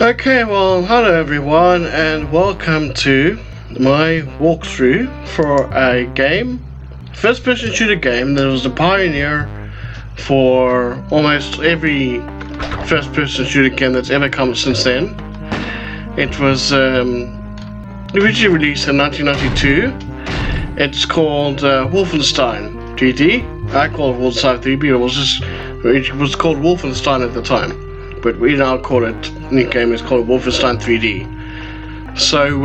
Okay, well, hello everyone, and welcome to my walkthrough for a game, first-person shooter game that was the pioneer for almost every first-person shooter game that's ever come since then. It was originally released in 1992. It's called Wolfenstein 3D. I call it Wolfenstein 3D, it was called Wolfenstein at the time. But we now call it, new game is called Wolfenstein 3D. So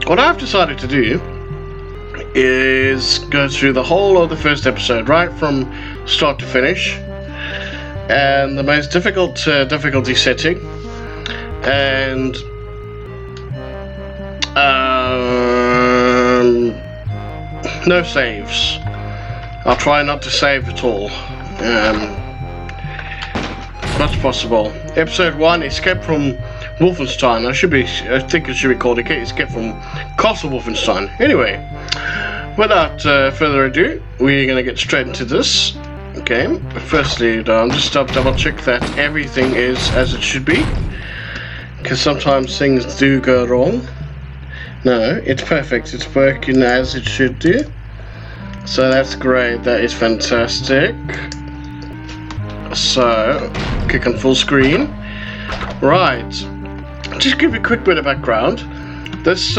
what I've decided to do is go through the whole of the first episode, right from start to finish, and the most difficult difficulty setting, and no saves. I'll try not to save at all. Much possible. Episode 1, Escape from Wolfenstein. I think it should be called Escape from Castle Wolfenstein. Anyway, without further ado, we're going to get straight into this game. Firstly, I'm just double check that everything is as it should be, because sometimes things do go wrong. No, it's perfect. It's working as it should do. So that's great. That is fantastic. So, click on full screen. Right. Just give you a quick bit of background. This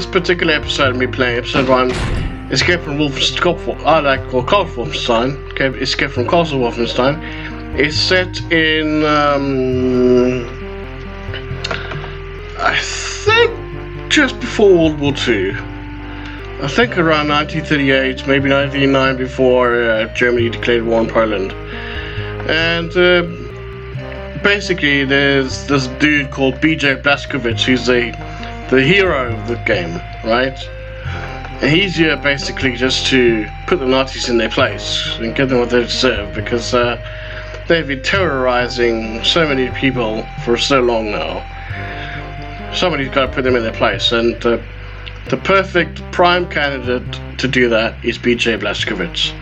particular episode of me playing, episode 1, Escape from Wolfenstein, I like to call Castle Wolfenstein. Okay, Escape from Castle Wolfenstein is set in I think just before World War II. I think around 1938, maybe 1939, before Germany declared war on Poland. And basically there's this dude called BJ Blazkowicz who's the hero of the game, right? And he's here basically just to put the Nazis in their place and give them what they deserve, because they've been terrorizing so many people for so long now. Somebody's got to put them in their place, and the perfect prime candidate to do that is BJ Blazkowicz.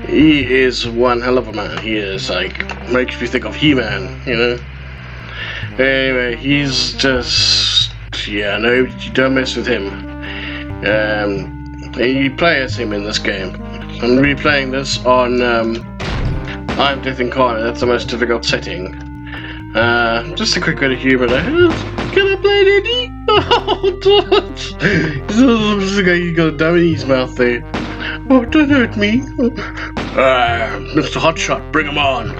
He is one hell of a man. He is makes me think of He-Man, you know. Anyway, he's just, no, you don't mess with him. You play as him in this game. I'm replaying this on I'm Death Incarnate. That's the most difficult setting. Just a quick bit of humor there. Can I play Diddy? Oh, Dodge! He's got a dummy in his mouth there. Oh, don't hurt me. Mr. Hotshot, bring him on.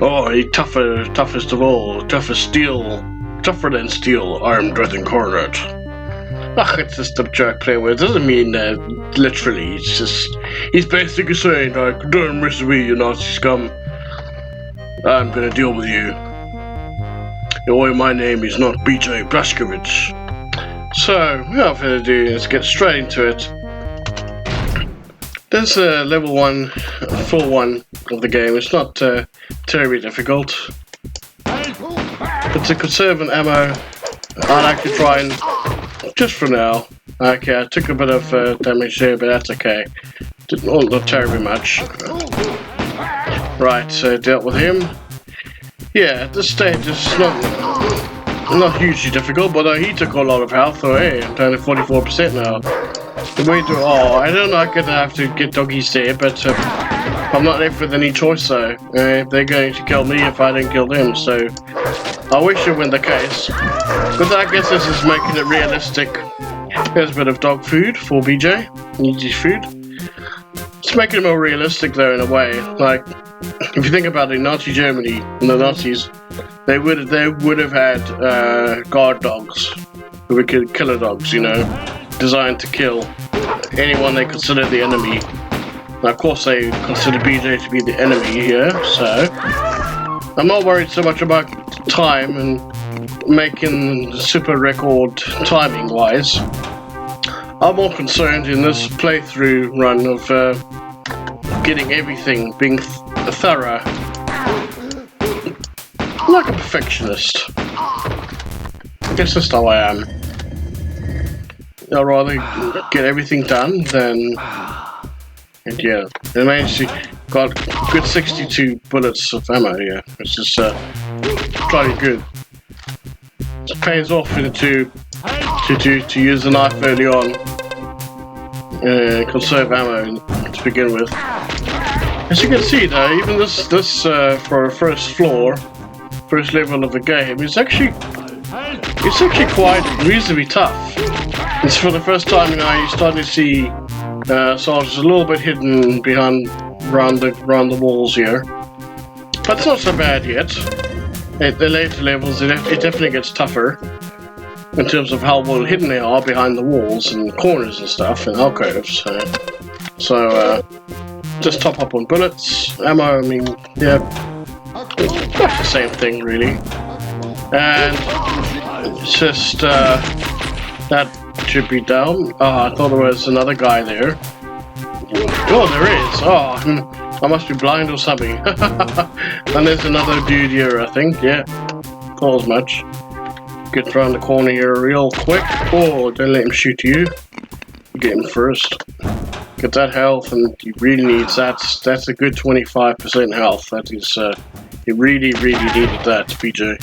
Oh, he's toughest of all. Tougher than steel. I'm Death Incarnate. It's just a joke play with. It doesn't mean literally. It's just, he's basically saying, don't mess with me, you Nazi scum. I'm gonna deal with you. My name is not BJ Blazkowicz. So, without further ado, let's get straight into it. There's level 1, full 1 of the game. It's not terribly difficult. But to conserve an ammo, I like to try and, just for now. Okay, I took a bit of damage there, but that's okay. Not terribly much. Right, so dealt with him. Yeah, at this stage it's not hugely difficult, but he took a lot of health, so hey, I'm down to 44% now. I don't like it, I have to get doggies there, but I'm not left with any choice though. They're going to kill me if I don't kill them, so I wish it weren't the case. But I guess this is making it realistic. Here's a bit of dog food for BJ, easy food. It's making it more realistic though in a way, like, if you think about it, in Nazi Germany, and the Nazis, they would have had guard dogs, who were killer dogs, you know, designed to kill anyone they considered the enemy. Now, of course, they consider BJ to be the enemy here, so I'm not worried so much about time and making super record timing-wise. I'm more concerned in this playthrough run of getting everything, being thorough, like a perfectionist. I guess that's how I am. I'd rather get everything done than, and yeah, got good 62 bullets of ammo, yeah, which is bloody good. It pays off to use the knife early on, conserve ammo to begin with. As you can see though, even this for a first level of the game, it's actually quite reasonably tough. It's for the first time, you know, you're starting to see soldiers a little bit hidden around the walls here, but it's not so bad yet. At the later levels, it definitely gets tougher in terms of how well hidden they are behind the walls and corners and stuff and alcoves. So just top up on bullets, ammo. I mean, yeah, it's about the same thing really. And it's just that should be down. Oh, I thought there was another guy there. Oh, there is. Oh, I must be blind or something. And there's another dude here, I think. Yeah, not as much. Get around the corner here real quick. Oh, don't let him shoot you. Get him first. Get that health, and he really needs that. That's a good 25% health. That is, he really needed that, PJ.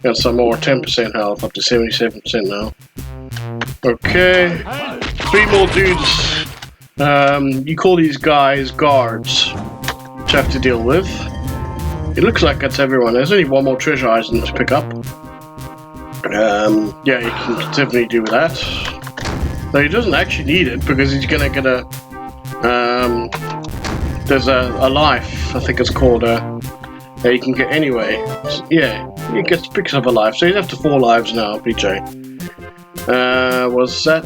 Got some more 10% health, up to 77% now. Okay, 3 more dudes. You call these guys guards to have to deal with. It looks like that's everyone. There's only one more treasure item to pick up. Yeah, you can definitely do that. Though he doesn't actually need it because he's gonna get a there's a life, I think it's called, that you can get anyway. Yeah, he picks up a life, so he's up to 4 lives now, PJ.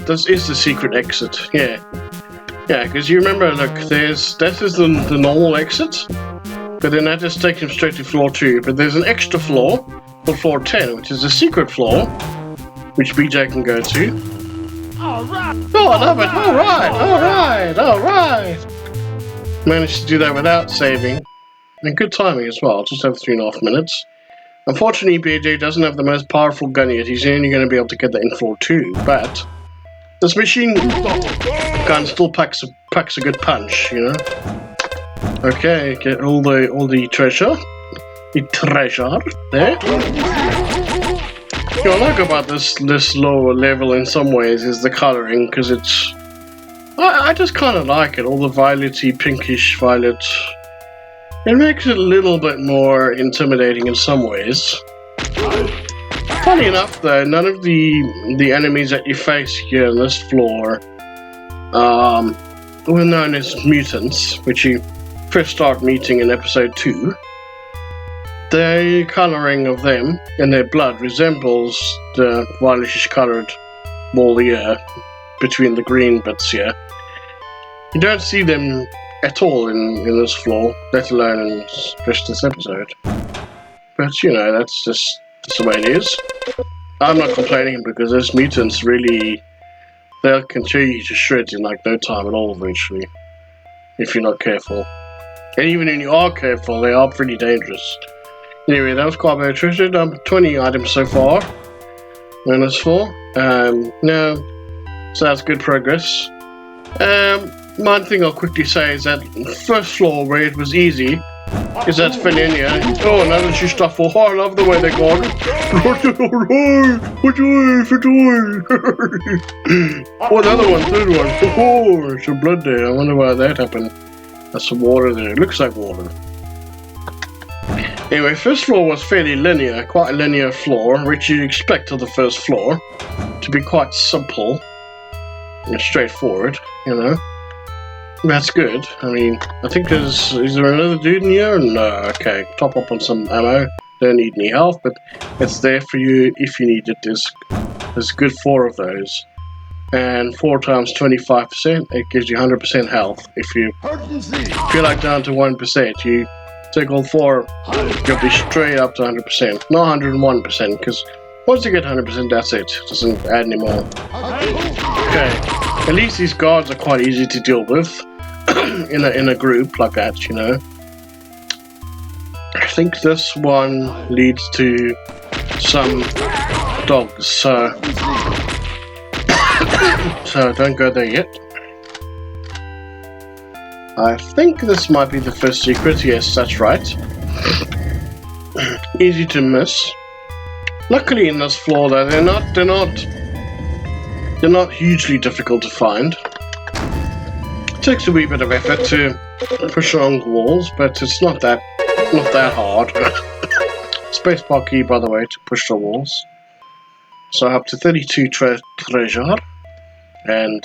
This is the secret exit, yeah. Yeah, because you remember, look, this is the normal exit, but then that just takes him straight to floor 2, but there's an extra floor, called floor 10, which is a secret floor, which BJ can go to. Alright! Oh, I love it! Alright! Managed to do that without saving. And good timing as well, just over 3.5 minutes. Unfortunately, BJ doesn't have the most powerful gun yet. He's only going to be able to get that in floor 2, but this machine gun still packs a good punch, you know. Okay, get all the treasure. The treasure there. What I like about this lower level in some ways is the coloring, because it's I just kind of like it. All the violety, pinkish violet. It makes it a little bit more intimidating in some ways. Funny enough, though, none of the enemies that you face here on this floor were known as mutants, which you first start meeting in episode 2. The colouring of them and their blood resembles the violetish coloured wall here between the green bits here. You don't see them at all in this floor, let alone in just this episode. But you know, that's the way it is. I'm not complaining because those mutants really, they'll continue you to shreds in like no time at all eventually, if you're not careful. And even when you are careful, they are pretty dangerous. Anyway, that was quite a bit of treasure. 20 items so far. -4. No, so that's good progress. One thing I'll quickly say is that first floor where it was easy is that Fenenia. Oh, now that you stuff. Oh, I love the way they got it. Oh, another one, third one. Oh, there's some blood there. I wonder why that happened. There's some water there. It looks like water. Anyway, first floor was fairly linear, quite a linear floor, which you'd expect of the first floor to be quite simple and straightforward, you know. That's good. I mean, I think is there another dude in here? No, okay, top up on some ammo. Don't need any health, but it's there for you if you need it. There's good 4 of those. And 4 times 25%, it gives you 100% health. If you're like down to 1%, you take all 4, you'll be straight up to 100%. Not 101%, because once you get 100%, that's it. It doesn't add any more. Okay, at least these guards are quite easy to deal with in a group like that, you know. I think this one leads to some dogs, so don't go there yet. I think this might be the first secret. Yes, that's right. Easy to miss. Luckily in this floor though, they're not hugely difficult to find. It takes a wee bit of effort to push along the walls, but it's not that hard. Spacebar key, by the way, to push the walls. So up to 32 treasure, and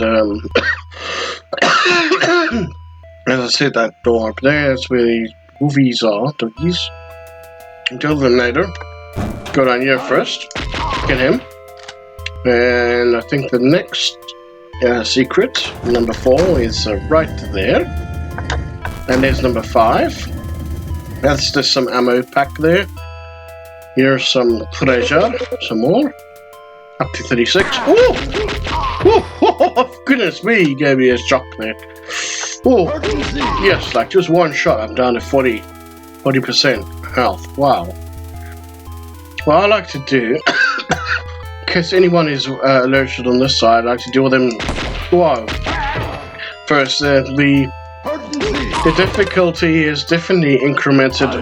as I said, that door up there is where the movies are, doggies. Until then later. Go down here first, get him, and I think the next secret, number 4, is right there, and there's number 5. That's just some ammo pack there. Here's some treasure, some more, up to 36. Oh, goodness me, he gave me a shock there. Oh, yes, like just one shot, I'm down to 40% health. Wow. What I like to do, in case anyone is alerted on this side, I like to deal with them. Whoa. First, the difficulty is definitely incremented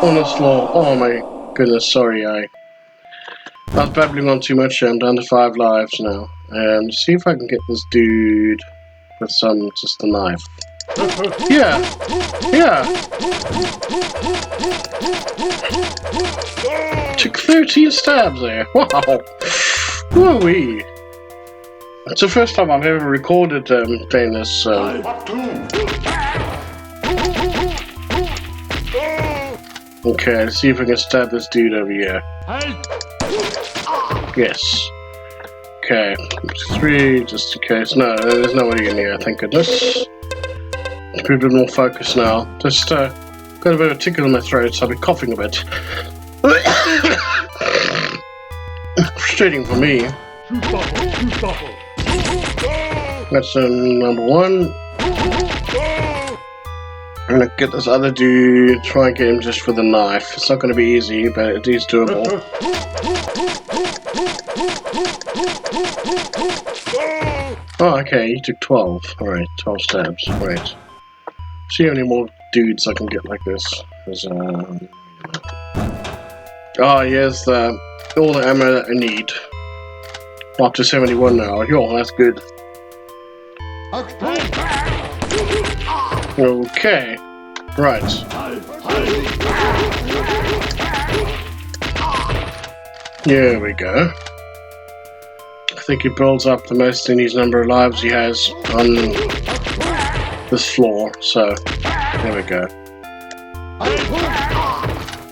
on this floor. Oh my goodness, sorry, I was babbling on too much. I'm down to 5 lives now. See if I can get this dude with just a knife. Yeah. Took 13 stabs there. Wow. Woo-wee. It's the first time I've ever recorded playing this. Okay, let's see if I can stab this dude over here. Yes. Okay, 3 just in case. No, there's nobody in here, thank goodness. A bit more focus now. Just got a bit of a tickle in my throat, so I'll be coughing a bit. Frustrating for me. That's number 1. I'm gonna get this other dude, try and get him just for the knife. It's not gonna be easy, but it is doable. Oh, okay, he took 12. Alright, 12 stabs. Right. See how many more dudes I can get like this. Oh, here's all the ammo that I need. Up to 71 now. Yo, that's good. Okay. Right. Here we go. I think he builds up the most in his number of lives he has on this floor, so there we go.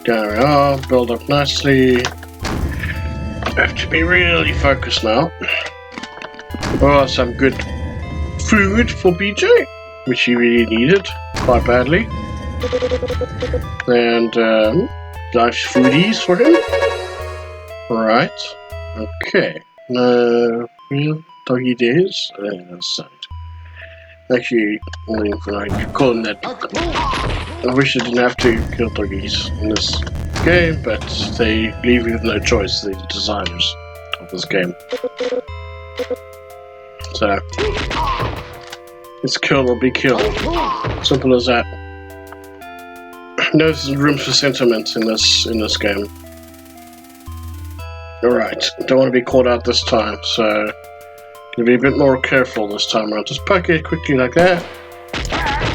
There we are, build up nicely. I have to be really focused now. Oh, some good food for BJ, which he really needed quite badly. And nice foodies for him. Alright, okay. No real doggy days. Actually, I call them that. I wish I didn't have to kill doggies in this game, but they leave you with no choice, the designers of this game. So, it's kill or be killed. Simple as that. No room for sentiment in this game. Alright, don't want to be caught out this time, so gonna be a bit more careful this time around. Just poke it quickly like that.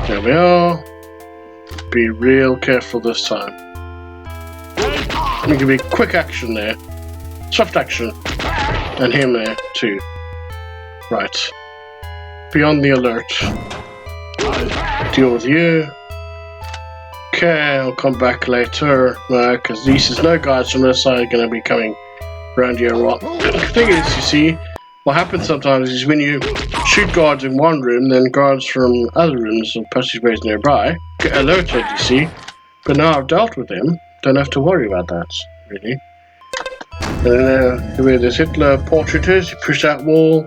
There we are. Be real careful this time. It can be quick action there. Soft action. And him there too. Right. Be on the alert. Deal with you. Okay, I'll come back later. Because these no guys from this side are going to be coming around here a lot. The thing is, you see, what happens sometimes is when you shoot guards in one room, then guards from other rooms or passageways nearby get alerted, you see. But now I've dealt with them, don't have to worry about that, really. Where this Hitler portrait is, you push that wall,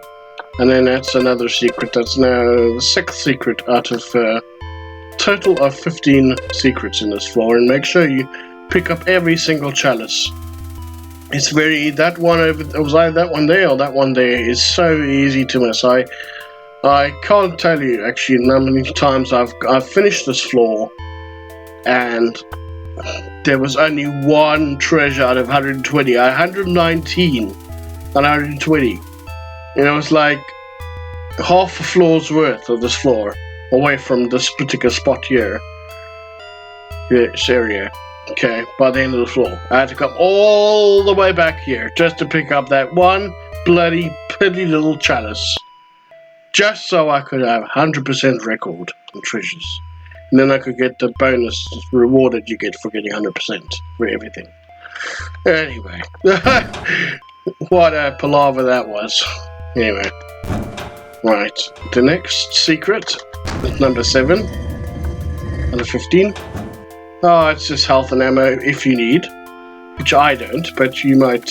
and then that's another secret. That's now the 6th secret out of total of 15 secrets in this floor, and make sure you pick up every single chalice. It's very, that one over, it was either that one there or that one there is so easy to miss. I can't tell you actually how many times I've finished this floor, and there was only one treasure out of 120. 119 and 120. And it was like half a floor's worth of this floor away from this particular spot here. This area. Okay, by the end of the floor. I had to come all the way back here just to pick up that one bloody piddly little chalice. Just so I could have 100% record on treasures. And then I could get the bonus reward that you get for getting 100% for everything. Anyway. What a palaver that was. Anyway. Right. The next secret is number 7. Number 15. Oh, it's just health and ammo if you need. Which I don't, but you might.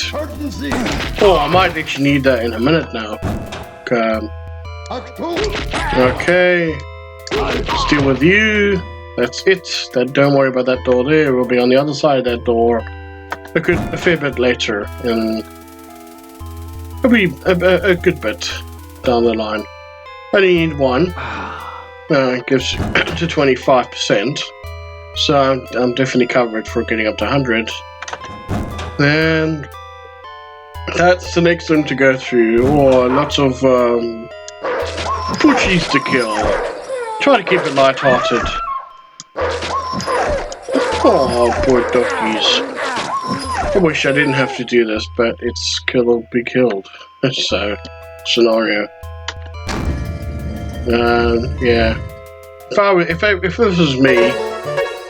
Oh, I might actually need that in a minute now. Okay. Let's deal with you. That's it. Don't worry about that door there. We'll be on the other side of that door a fair bit later. And it'll be a good bit down the line. Only need one. It gives you to 25%. So I'm definitely covered for getting up to 100. And that's the next thing to go through. Oh, lots of poochies to kill. Try to keep it light-hearted. Oh, poor duckies. I wish I didn't have to do this, but it's kill or be killed. So, scenario. Yeah. If this was me,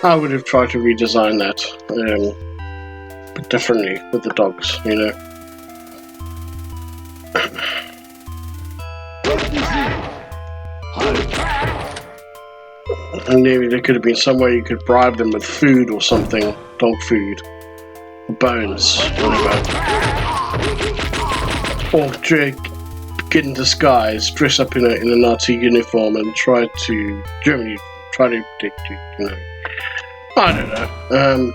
I would have tried to redesign that, but differently with the dogs, you know. And maybe there could have been some way you could bribe them with food or something, dog food, bones, whatever. Or get in disguise, dress up in a Nazi uniform, and try to you know. I don't know.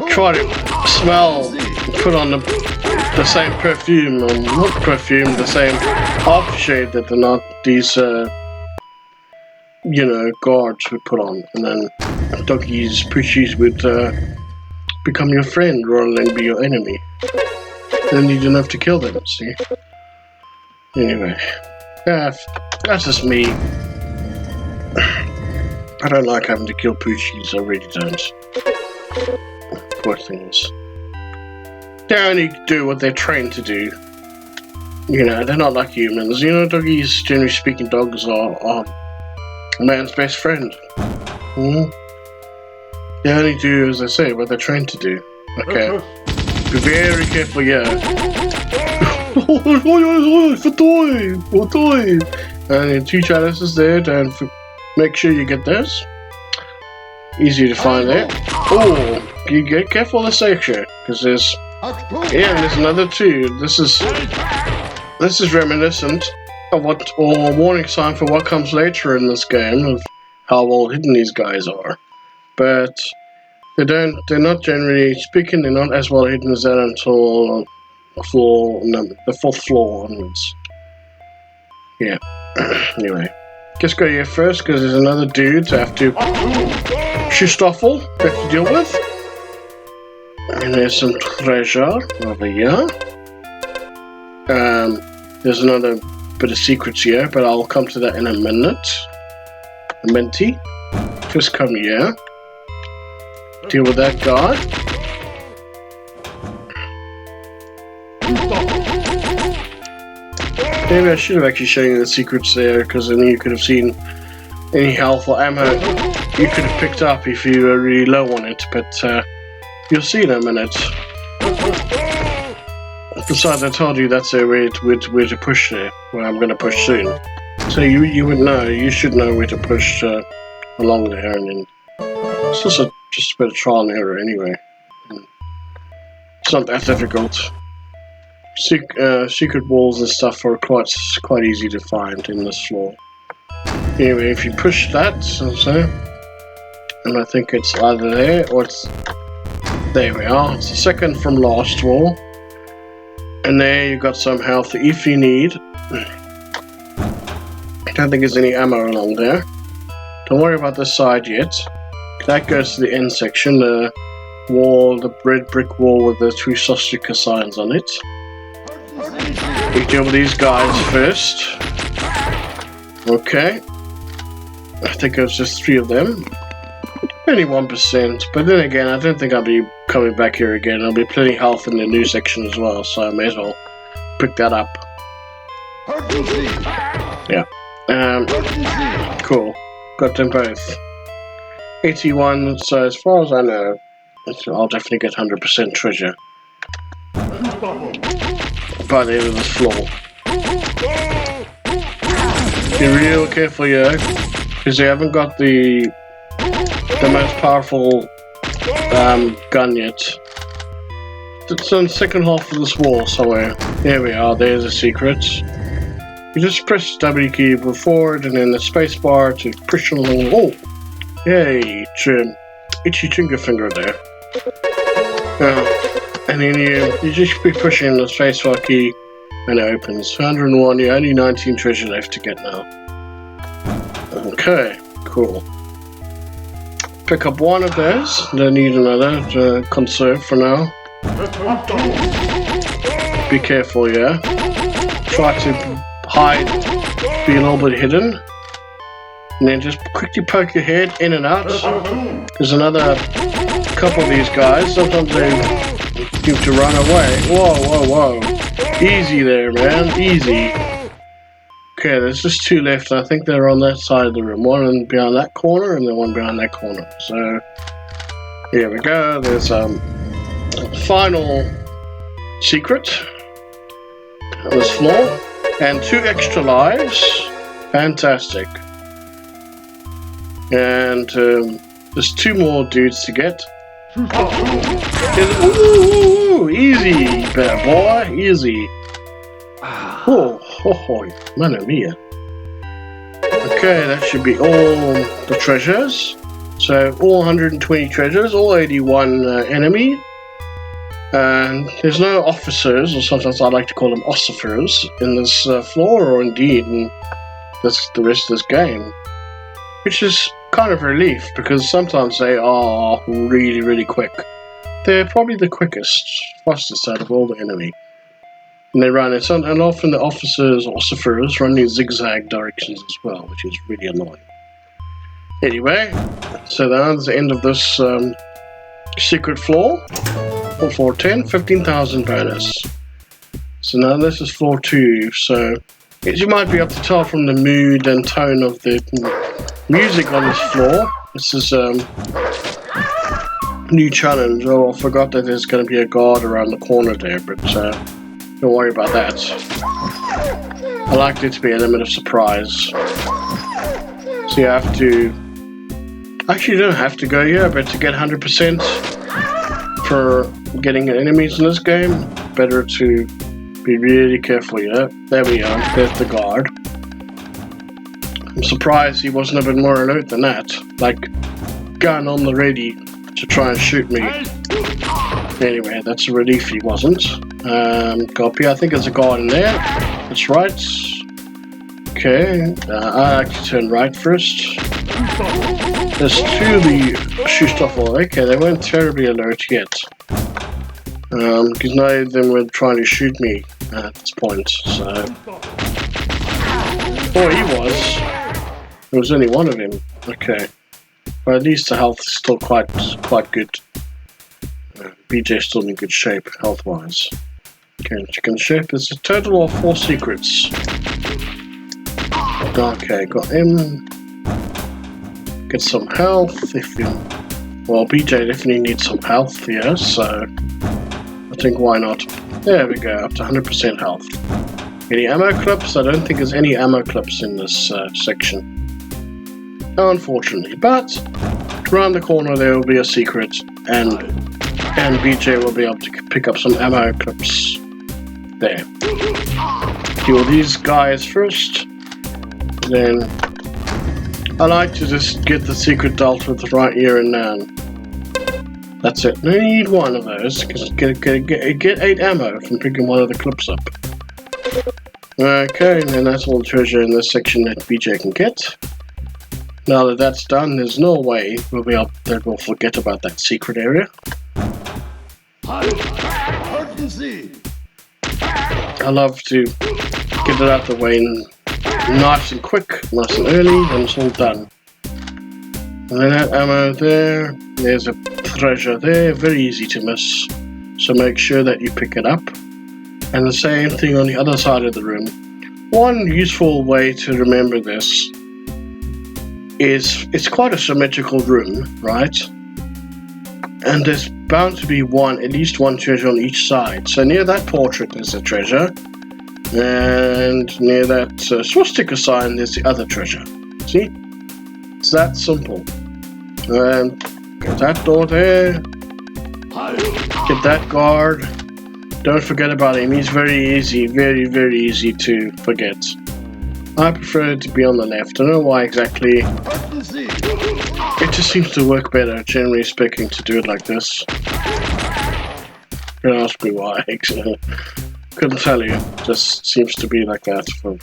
Try to smell, put on the same perfume, or not perfume, the same aftershave that these, you know, guards would put on, and then doggies, pushies would become your friend rather than be your enemy. Then you don't have to kill them. See? Anyway, that's just me. I don't like having to kill poochies, I really don't. Poor things. They only do what they're trained to do. You know, they're not like humans. You know, doggies, generally speaking, dogs are man's best friend. They only do, as I say, what they're trained to do. Okay. Be very careful, yeah. And 2 chalices there, don't make sure you get those. Easy to find there. Oh, you get careful this section, because there's another 2. This is reminiscent of or a warning sign for what comes later in this game of how well hidden these guys are. But they're not generally speaking, they're not as well hidden as that until the 4th floor onwards. Yeah. Anyway. Just go here first, because there's another dude to have to Schustoffel to deal with. And there's some treasure over here. There's another bit of secrets here, but I'll come to that in a minute. A minty. Just come here. Deal with that guy. Maybe I should have actually shown you the secrets there, because then you could have seen any health or ammo you could have picked up if you were really low on it, but you'll see in a minute. Besides, I told you that's where to push there, where I'm going to push soon. So you would know, you should know where to push along there, and then it's also just a bit of trial and error anyway. It's not that difficult. Secret walls and stuff are quite easy to find in this floor. Anyway, if you push that, and I think it's either there or it's... There we are, it's the second from last wall. And there you've got some health if you need. Don't think there's any ammo along there. Don't worry about this side yet. That goes to the end section, the wall, the red brick wall with the 2 swastika signs on it. We deal with these guys first. Okay. I think it was just 3 of them. Only 1%, but then again, I don't think I'll be coming back here again. There'll be plenty of health in the new section as well, so I may as well pick that up. Yeah. Cool. Got them both. 81, so as far as I know, I'll definitely get 100% treasure by the end of this floor. Be real careful here, because they haven't got the most powerful gun yet. It's on the second half of this wall somewhere. There we are, there's a secret. You just press the W key forward and then the space bar to push along. Oh! Yay! Itchy finger there. And then you just be pushing the space bar key and it opens. 101, yeah, only 19 treasure left to get now. Okay, cool. Pick up 1 of those. Don't need another to conserve for now. Be careful, yeah. Try to hide, be a little bit hidden. And then just quickly poke your head in and out. There's another couple of these guys. Sometimes they give to run away. Whoa. Easy there, man. Easy. Okay, there's just 2 left. I think they're on that side of the room. 1 behind that corner and then 1 behind that corner. So, here we go. There's a final secret on this floor. And 2 extra lives. Fantastic. And there's 2 more dudes to get. Ooh, easy, bad boy, easy. Oh, mano mia. Okay, that should be all the treasures. So all 120 treasures, all 81 enemy. And there's no officers, or sometimes I like to call them ossifers, in this floor, or indeed in the rest of this game. Which is kind of a relief, because sometimes they are really, really quick. They're probably the quickest, fastest out of all the enemy. And they run it, and often the officers or ossifers run in zigzag directions as well, which is really annoying. Anyway, so that's the end of this secret floor. For floor 10, 15,000 bonus. So now this is floor 2, so as you might be able to tell from the mood and tone of the music on this floor, this is new challenge. Oh, I forgot that there's going to be a guard around the corner there, but don't worry about that. I like it to be an element of surprise. So you have to... Actually, you don't have to go here, but to get 100% for getting enemies in this game, better to be really careful, yeah? There we are, there's the guard. I'm surprised he wasn't a bit more alert than that. Like, gun on the ready to try and shoot me. Anyway, that's a relief he wasn't. Copy, I think there's a guard in there. That's right. Okay, I like to turn right first. There's 2 of the Schustoffel. Okay, they weren't terribly alert yet. Because none of them were trying to shoot me at this point, so... Oh, he was. There was only 1 of him. Okay. But at least the health is still quite good. BJ's still in good shape, health-wise. Okay, chicken shape. There's a total of 4 secrets. Okay, got him. Get some health if you... Well, BJ definitely needs some health here, so... I think why not? There we go, up to 100% health. Any ammo clips? I don't think there's any ammo clips in this section. Unfortunately, but around the corner there will be a secret, and BJ will be able to pick up some ammo clips. There. Kill these guys first. Then I like to just get the secret dealt with right here and now. That's it. I need 1 of those because get 8 ammo from picking 1 of the clips up. Okay, and then that's all the treasure in this section that BJ can get. Now that that's done, there's no way we'll forget about that secret area. I love to get it out the way nice and quick, nice and early, and it's all done. And then that ammo there, there's a treasure there, very easy to miss. So make sure that you pick it up. And the same thing on the other side of the room. One useful way to remember this is it's quite a symmetrical room, right? And there's bound to be at least one treasure on each side. So near that portrait there's a treasure, and near that swastika sign there's the other treasure. See? It's that simple. And get that door there. Get that guard. Don't forget about him. He's very easy, very, very easy to forget. I prefer it to be on the left. I don't know why exactly. It just seems to work better, generally speaking, to do it like this. Don't ask me why. Couldn't tell you. Just seems to be like that for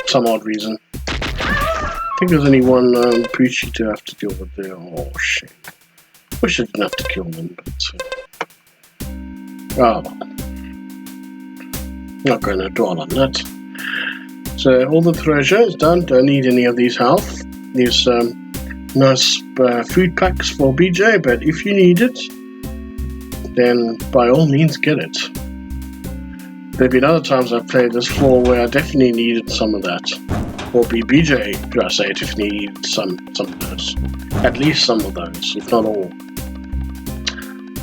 some odd reason. I think there's only one Poochie to have to deal with there. Oh shit. Wish I didn't have to kill them, but oh well. Not going to dwell on that. So all the treasure is done. Don't need any of these health. These nice food packs for BJ, but if you need it, then by all means get it. There have been other times I've played this floor where I definitely needed some of that. Or BJ, do I say it, if needed some of those. At least some of those, if not all.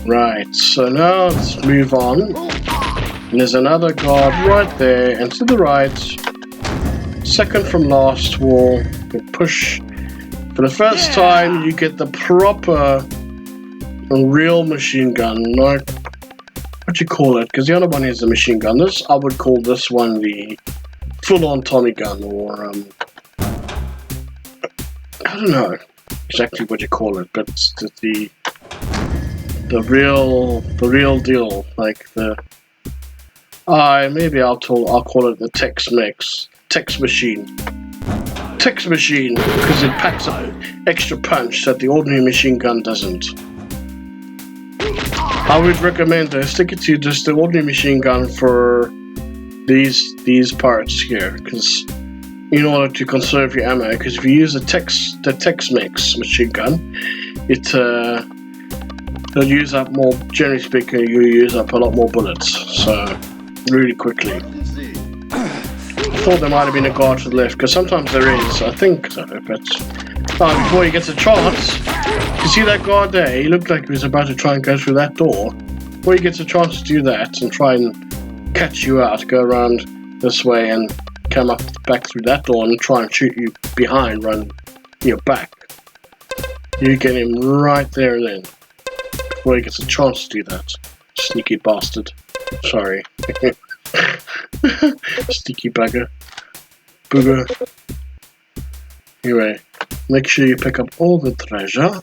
Right, so now let's move on. And there's another guard right there, and to the right, second from last wall, you push. For the first time, you get the proper, real machine gun, like, what do you call it? Because the other one is a machine gun. This, I would call this one the full-on Tommy gun, or, I don't know exactly what you call it, but it's the real deal, like the, maybe I'll call it the Tex machine, because it packs an extra punch that the ordinary machine gun doesn't. I would recommend stick it to just the ordinary machine gun for these parts here, because in order to conserve your ammo, because if you use the Tex-Mex machine gun, it'll use up more, generally speaking, you use up a lot more bullets, so really quickly. I thought there might have been a guard to the left, because sometimes there is, I think so, but before he gets a chance, you see that guard there, he looked like he was about to try and go through that door. Before he gets a chance to do that and try and catch you out, go around this way and come back through that door and try and shoot you behind, run your back. You get him right there and then, before he gets a chance to do that. Sneaky bastard. Sorry. Sneaky bugger. Booger. Anyway, make sure you pick up all the treasure.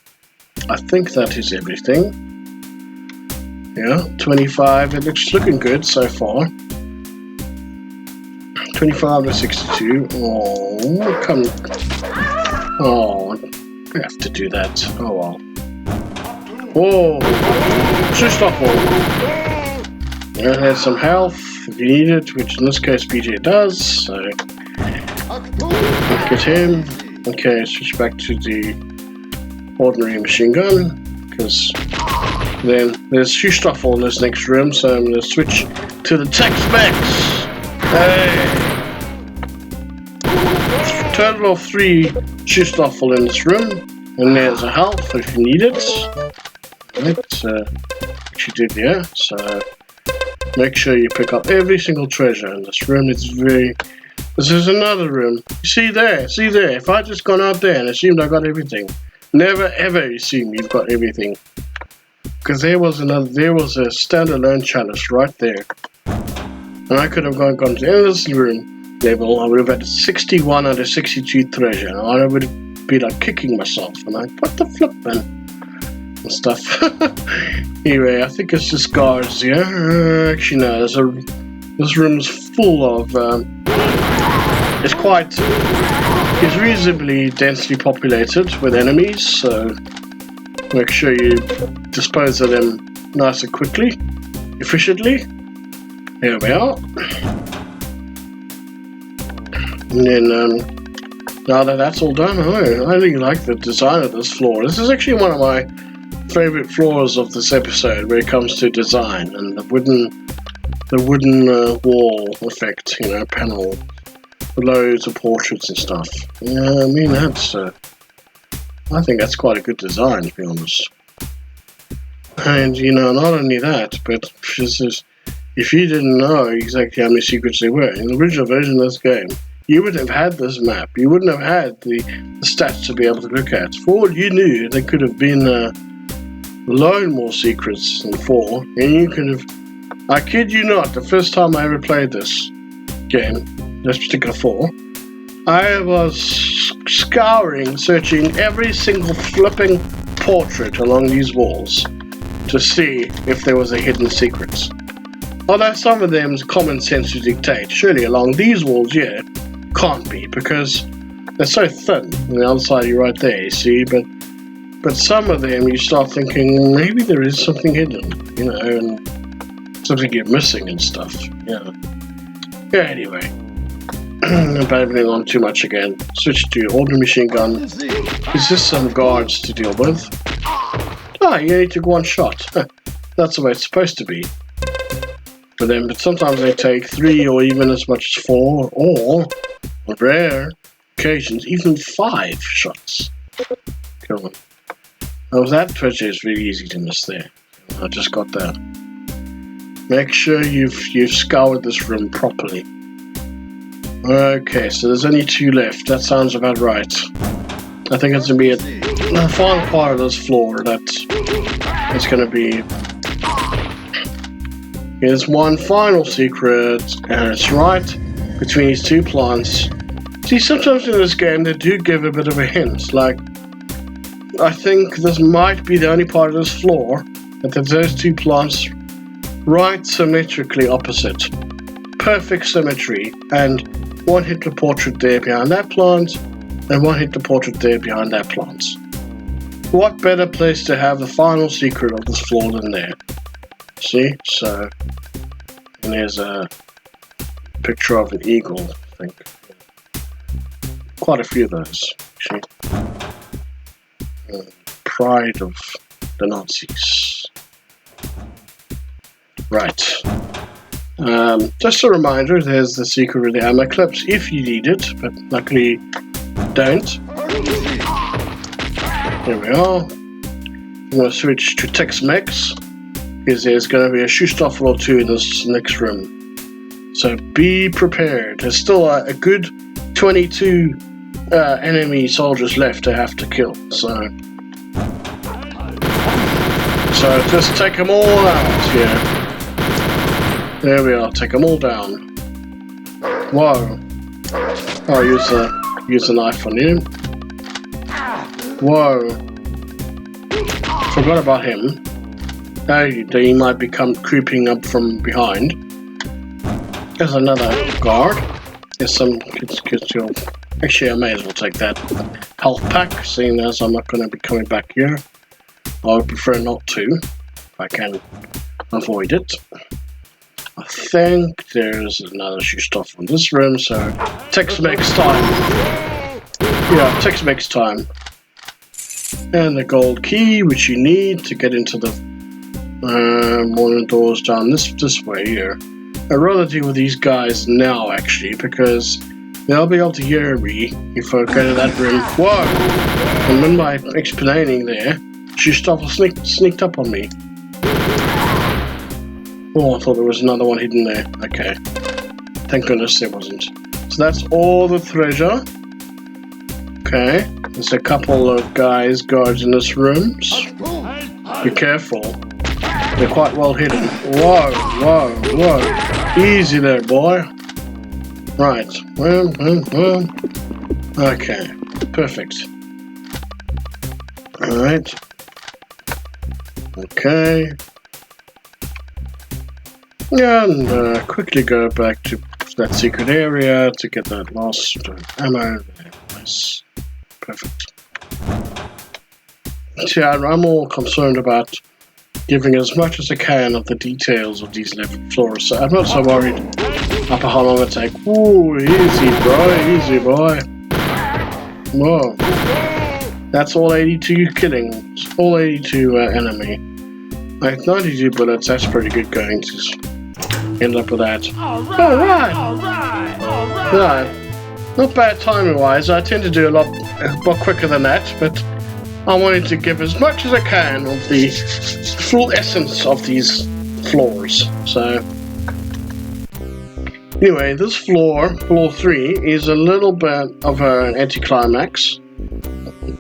I think that is everything. Yeah, 25. It looks looking good so far. 25 to 62. Oh, come. Oh, I have to do that. Oh well. Whoa! Just off all. And there's some health if you need it, which in this case BJ does, so get him. Okay, switch back to the ordinary machine gun, because then there's Schustoffel in this next room, so I'm going to switch to the Tex-Mex. Hey! Total of 3 Schustoffel in this room, and there's a health if you need it. Right, which you did here, so make sure you pick up every single treasure in this room. This is another room. You see there, if I just gone out there and assumed I got everything, never ever assume you've got everything. Because there was a standalone chalice right there. And I could have gone to the end of this room level, I would have had 61 out of 62 treasure, and I would be like kicking myself, and like, what the flip, man? And stuff. Anyway, I think it's just guards here. Actually, no, this room is full of It's reasonably densely populated with enemies, so make sure you dispose of them nice and quickly, efficiently. Here we are. And then, now that that's all done, I really like the design of this floor. This is actually one of my favorite floors of this episode when it comes to design, and the wooden wall effect, you know, panel, loads of portraits and stuff. Yeah, I mean, I think that's quite a good design, to be honest. And, you know, not only that, but if you didn't know exactly how many secrets there were, in the original version of this game, you wouldn't have had this map. You wouldn't have had the stats to be able to look at. For all you knew, there could have been loads more secrets than 4, and you could have... I kid you not, the first time I ever played this game, this particular 4, I was scouring, searching every single flipping portrait along these walls to see if there was a hidden secret. Although some of them's common sense to dictate, surely along these walls, yeah, can't be, because they're so thin. On the other side, you're right there, you see, but some of them you start thinking maybe there is something hidden, you know, and something you're missing and stuff. Yeah. Anyway, I'm babbling on too much again. Switch to ordinary machine gun. Is this some guards to deal with? Ah, you only took one shot. That's the way it's supposed to be. But sometimes they take 3 or even as much as 4, or on rare occasions even 5 shots. Come on. Oh, that treasure is really easy to miss there. I just got that. Make sure you've scoured this room properly. Okay, so there's only 2 left. That sounds about right. I think it's gonna be a final part of this floor that's gonna be. Here's one final secret, and it's right between these 2 plants. See, sometimes in this game they do give a bit of a hint. Like, I think this might be the only part of this floor that there's those 2 plants right symmetrically opposite. Perfect symmetry, and one Hitler portrait there behind that plant, and one Hitler portrait there behind that plant. What better place to have the final secret of this floor than there? See? So, and there's a picture of an eagle, I think. Quite a few of those, actually. Pride of the Nazis. Right. Just a reminder, there's the secret of the ammo clips if you need it, but luckily don't. Here we are. I'm going to switch to Tex-Mex, because there's going to be a showstopper or 2 in this next room. So be prepared. There's still a good 22 enemy soldiers left to have to kill. So just take them all out here. There we are. Take them all down. Whoa. Oh, use a knife on you. Whoa. Forgot about him. He might become creeping up from behind. There's another guard. There's some kids. Actually, I may as well take that health pack, seeing as I'm not going to be coming back here. I would prefer not to, if I can avoid it. I think there's another showstopper in this room, so Tex-Mex time. Yeah, Tex-Mex time. And the gold key, which you need to get into the one of the doors down this way here. I'd rather deal with these guys now, actually, because they'll be able to hear me if I go to that room. Whoa! And when by explaining there, showstopper sneaked up on me. Oh, I thought there was another one hidden there. Okay. Thank goodness there wasn't. So that's all the treasure. Okay. There's a couple of guards in this room. Be careful. They're quite well hidden. Whoa. Easy there, boy. Right. Well. Okay. Perfect. Alright. Okay. And quickly go back to that secret area to get that last ammo. Nice. Perfect. See, I'm more concerned about giving as much as I can of the details of these level floors. So I'm not so worried about how long it takes. Ooh, easy, bro. Easy, boy. Whoa. That's all 82 killing. All 82 enemy. Like 92 bullets, that's pretty good going to end up with that. Alright! Alright. Not bad timing wise. I tend to do a lot quicker than that, but I wanted to give as much as I can of the full essence of these floors. So anyway, this floor 3, is a little bit of an anticlimax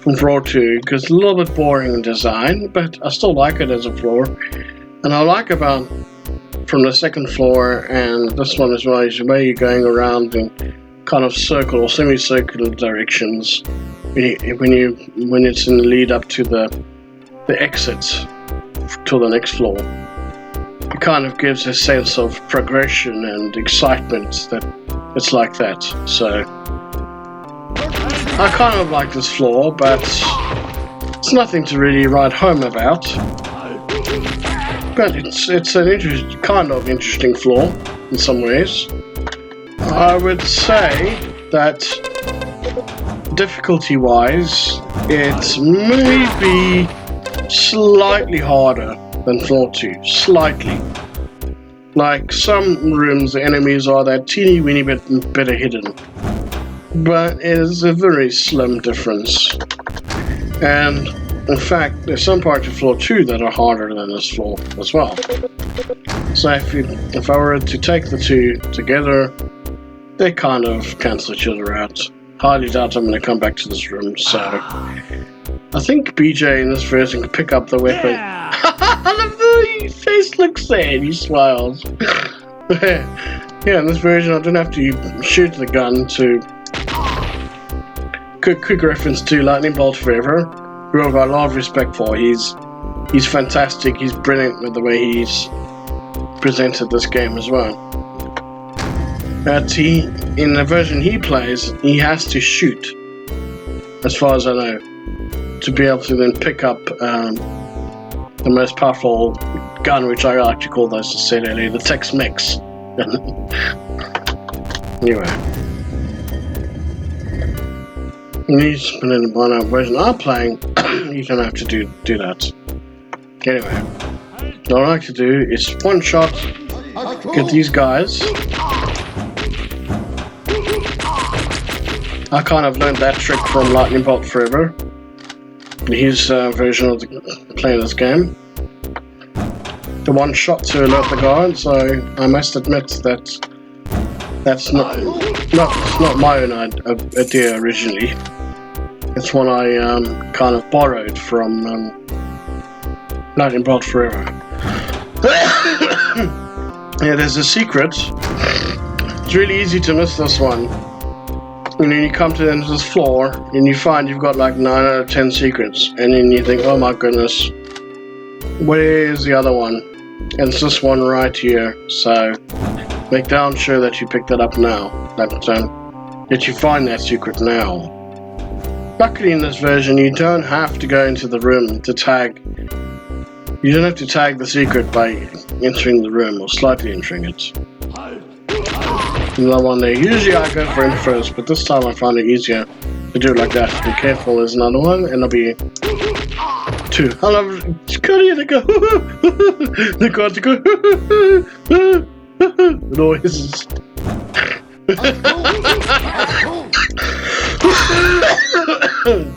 from floor 2, because it's a little bit boring in design, but I still like it as a floor. And I like about from the second floor and this one as well is where you're going around in kind of circle or semicircular directions when it's in the lead up to the exits to the next floor. It kind of gives a sense of progression and excitement that it's like that. So I kind of like this floor, but it's nothing to really write home about. But it's an interesting floor in some ways. I would say that difficulty-wise, it's maybe slightly harder than floor 2. Slightly. Like some rooms, the enemies are that teeny weeny bit better hidden. But it is a very slim difference. And in fact, there's some parts of floor 2 that are harder than this floor as well. So if I were to take the two together, they kind of cancel each other out. Highly doubt I'm going to come back to this room, so I think BJ in this version can pick up the weapon. Yeah. I love the his face looks sad, he smiles. Yeah, in this version I don't have to shoot the gun to... Quick reference to Lightning Bolt Forever, who I've got a lot of respect for. He's fantastic, he's brilliant with the way he's presented this game as well. But in the version he plays, he has to shoot, as far as I know, to be able to then pick up the most powerful gun, which I like to call, as I said earlier, the Tex-Mex. Anyway. In these vanilla version I'm playing, you don't have to do that. Anyway, what I like to do is one shot, get these guys. I kind of learned that trick from Lightning Bolt Forever, his version of playing this game. The one shot to alert the guard, so I must admit that that's not my own idea originally. It's one I kind of borrowed from Lightning Bolt Forever. Yeah, there's a secret. It's really easy to miss this one. And then you come to the end of this floor and you find you've got like 9 out of 10 secrets, and then you think, oh my goodness, where's the other one? And it's this one right here. So make damn sure that you pick that up now, that you find that secret now. Luckily in this version you don't have to go into the room to tag. You don't have to tag the secret by entering the room or slightly entering it. Another one there. Usually I go for it first, but this time I found it easier to do it like that. Be careful, there's another one, and there'll be 2. I love Scotty, they go they got to go noises.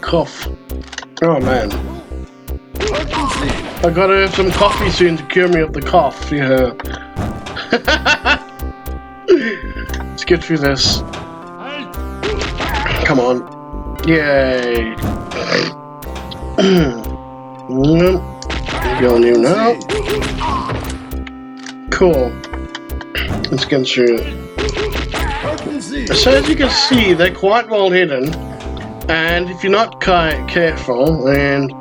Cough. Oh man. I gotta have some coffee soon to cure me of the cough, yeah. Let's get through this. Come on. Yay. Going in now. Cool. Let's get through it. So as you can see, they're quite well hidden. And if you're not careful and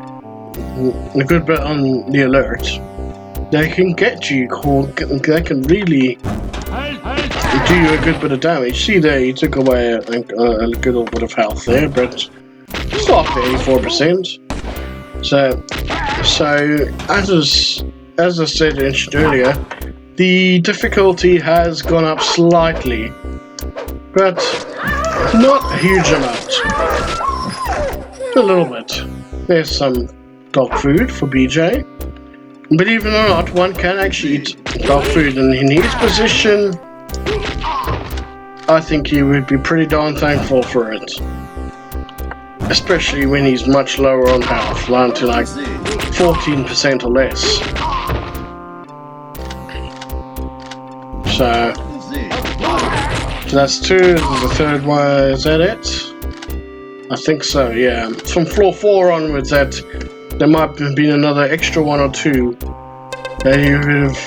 a good bit on the alert, they can get you. They can really do you a good bit of damage. See there, he took away a good little bit of health there, but still up to 84%. So as I said earlier, the difficulty has gone up slightly, but not a huge amount. A little bit. There's some dog food for BJ. Believe it or not, one can actually eat dog food, and in his position, I think he would be pretty darn thankful for it. Especially when he's much lower on health, down to like 14% or less. So that's 2, this is the third one, is that it? I think so, yeah. From floor 4 onwards, there might have been another extra 1 or 2 that you would have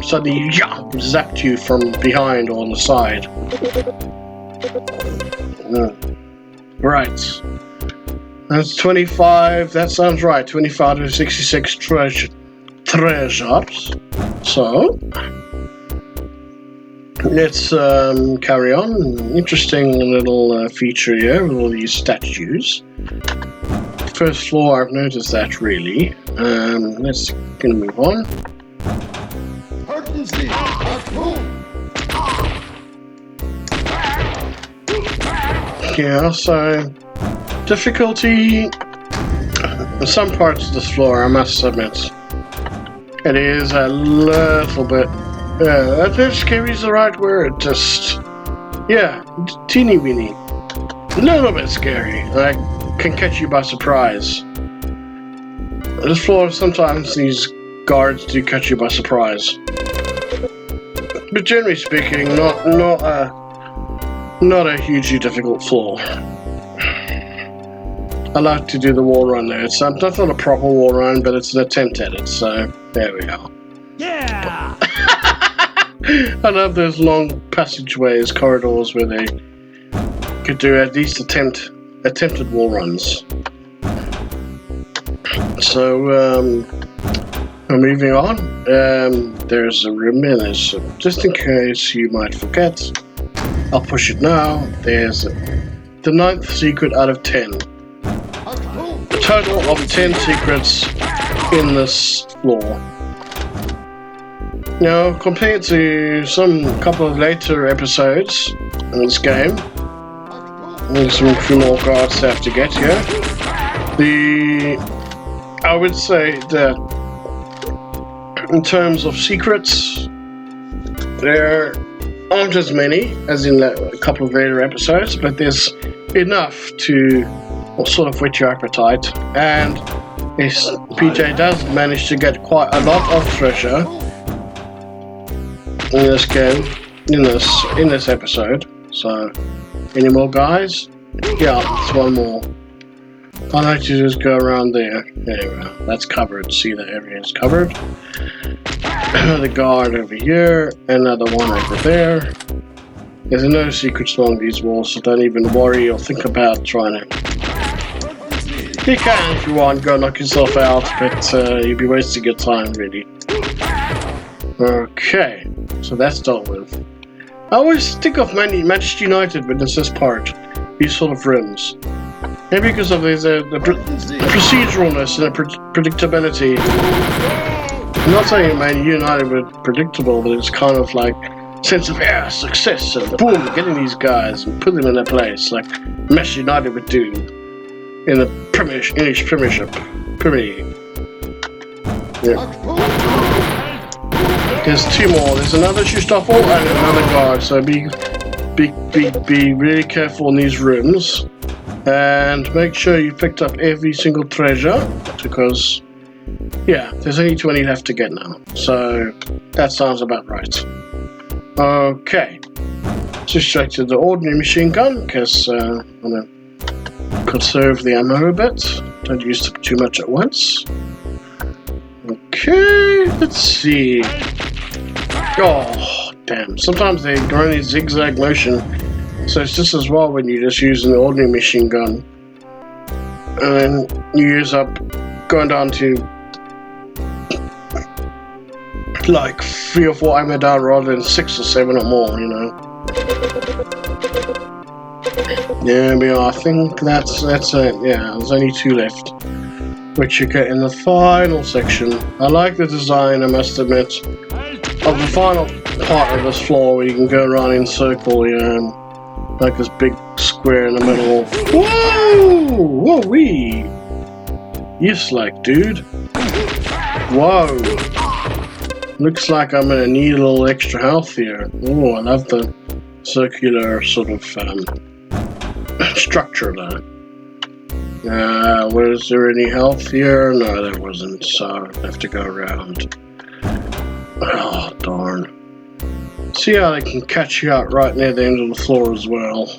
suddenly zapped you from behind or on the side. Right. That's 25, that sounds right. 25 to 66 treasures. So, let's carry on. Interesting little feature here with all these statues. First floor, I've noticed that really. Let's gonna move on. Yeah, so difficulty in some parts of this floor, I must admit, it is a little bit. I think scary is the right word. Just, yeah, teeny weeny, a little bit scary. Like, can catch you by surprise. This floor, sometimes these guards do catch you by surprise. But generally speaking, not a hugely difficult floor. I like to do the wall run there. It's not a proper wall run, but it's an attempt at it. So there we are. Yeah. I love those long passageways, corridors where they could do at least attempted wall runs. So moving on. There's a room in this. Just in case you might forget, I'll push it now. There's the 9th secret out of 10. A total of 10 secrets in this floor. Now, compared to some couple of later episodes in this game, there's some few more guards to have to get here. I would say that in terms of secrets, there aren't as many as in a couple of later episodes, but there's enough to sort of whet your appetite. And PJ does manage to get quite a lot of treasure in this game, in this episode. So, any more guys? Yeah, there's one more. I like to just go around there. There we go. That's covered. See, the area is covered. The guard over here, another one over there. There's no secrets along these walls, so don't even worry or think about trying to. You can, if you want, go knock yourself out, but you'll be wasting your time, really. Okay, so that's dealt with. I always think of Manchester United when it says part, these sort of rooms. Maybe because of the proceduralness and the predictability. I'm not saying Man United were predictable, but it's kind of like sense of success and boom, getting these guys and put them in their place, like Manchester United would do in the English Premiership. Yeah. There's 2 more. There's another shoestoffel and another guard. So be really careful in these rooms, and make sure you picked up every single treasure, because yeah, there's only 20 left to get now. So that sounds about right. Okay, switch straight to the ordinary machine gun, because I'm gonna conserve the ammo a bit. Don't use too much at once. Okay, let's see. Oh, damn. Sometimes they go in a zigzag motion, so it's just as well when you just use an ordinary machine gun. And then you use up going down to like 3 or 4 ammo down rather than 6 or 7 or more, you know. There we are. I think that's it. Yeah, there's only 2 left, which you get in the final section. I like the design, I must admit, of the final part of this floor where you can go around in a circle, you know, and like this big square in the middle. Whoa! Whoa-wee! Yes, like, dude. Whoa! Looks like I'm gonna need a little extra health here. Oh, I love the circular sort of structure there. Was there any health here? No, there wasn't, so I have to go around. Oh, darn. See how they can catch you out right near the end of the floor as well.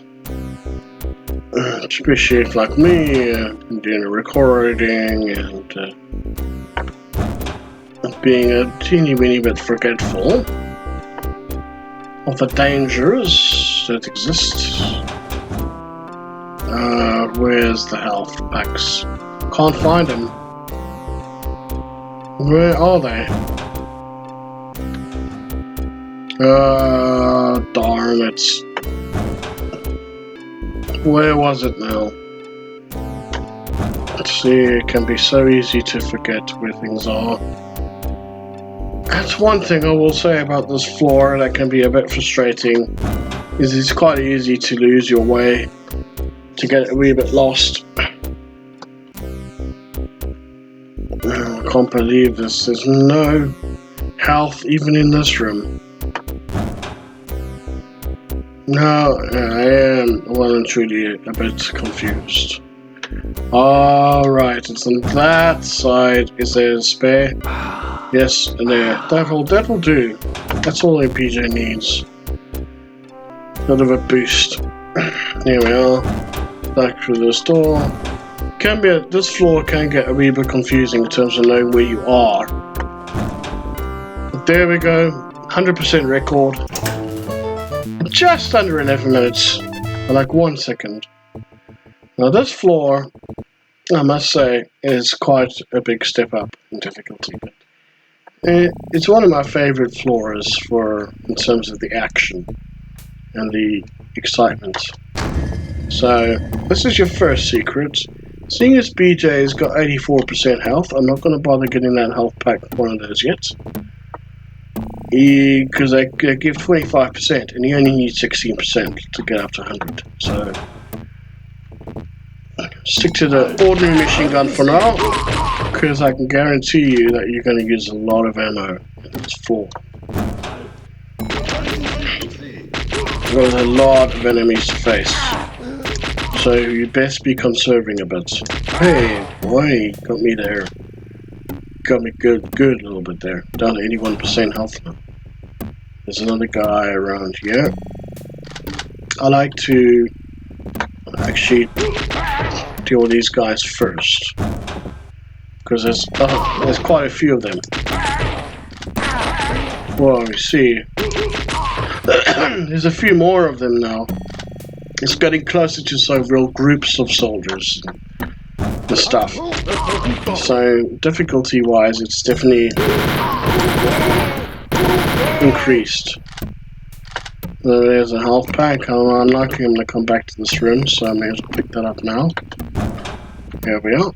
Especially if, like me, doing a recording and being a teeny weeny bit forgetful of the dangers that exist. Where's the health packs? Can't find them. Where are they? Darn it. Where was it now? Let's see, it can be so easy to forget where things are. That's one thing I will say about this floor that can be a bit frustrating, is it's quite easy to lose your way, to get a wee bit lost. I can't believe this, there's no health even in this room. No, I am well and truly a bit confused. Alright, it's on that side. Is there a spare? Yes, and there. That'll do. That's all a PJ needs. Bit of a boost. Here we are. Back through this door. This floor can get a wee bit confusing in terms of knowing where you are. But there we go. 100% record. Just under 11 minutes. Like 1 second. Now this floor, I must say, is quite a big step up in difficulty. But it's one of my favorite floors in terms of the action and the excitement. So this is your first secret. Seeing as BJ's got 84% health, I'm not going to bother getting that health pack one of those yet. Because they give 25% and you only need 16% to get up to 100. So stick to the ordinary machine gun for now, because I can guarantee you that you're going to use a lot of ammo in this floor. There's a lot of enemies to face, so you best be conserving a bit. Hey, boy, got me there. Got me good a little bit there. Down to 81% health now. There's another guy around here. I like to actually deal with these guys first, because there's quite a few of them. Well, you see, there's a few more of them now. It's getting closer to some real groups of soldiers and stuff. So difficulty-wise, it's definitely increased. There's a health pack. I'm unlikely I'm going to come back to this room, so I may as well pick that up now. Here we are.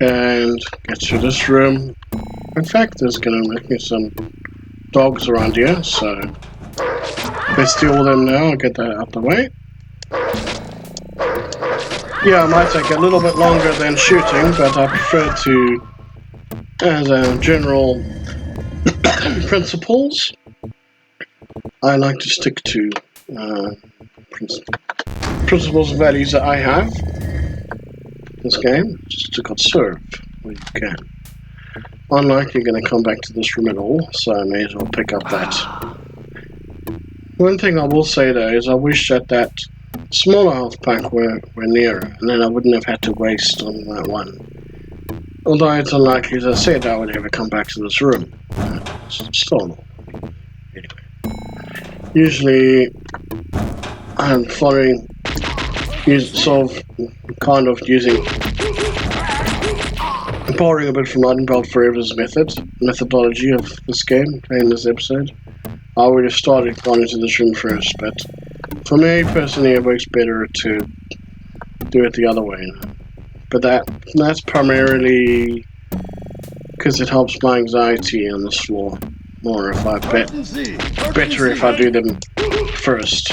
And get to this room. In fact, there's going to be some dogs around here, so let's deal with them now and get that out of the way. Yeah, it might take a little bit longer than shooting, but I prefer to, as a general principles, I like to stick to principles and values that I have in this game, just to conserve where you can. Unlikely going to come back to this room at all, so I may as well pick up that. One thing I will say though is I wish that smaller health pack were nearer, and then I wouldn't have had to waste on that one. Although it's unlikely, as I said, I would ever come back to this room. Still not. Anyway. Usually, I'm following, borrowing a bit from Untitled Forever's methodology of this game, playing this episode. I would have gone into this room first, but for me personally, it works better to do it the other way. But that's primarily because it helps my anxiety on this floor more. If I better if I do them first.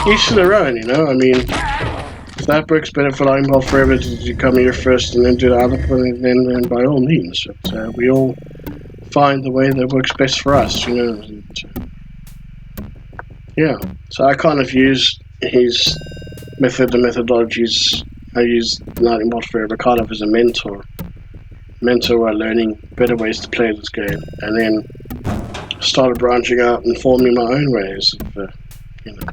Each to their own, you know. I mean, if that works better for Lightning Bolt Forever to come here first and then do the other one, then by all means. But we all find the way that works best for us, you know. And, yeah, so I kind of use his the methodologies I use Lightning Bolt Forever kind of as a mentor while learning better ways to play this game, and then started branching out and forming my own ways of, you know.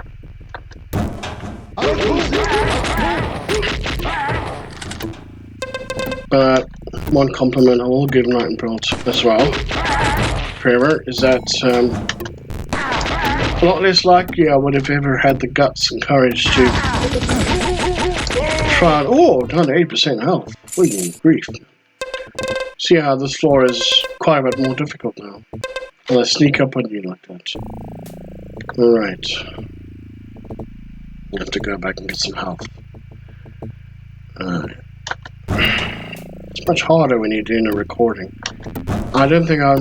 But one compliment I will give Lightning Bolt as well, Forever, is that a lot less likely I would have ever had the guts and courage to try and... Oh, down to 8% health. Good grief. See how this floor is quite a bit more difficult now. Well, I sneak up on you like that. Alright. I have to go back and get some health. It's much harder when you're doing a recording. I don't think I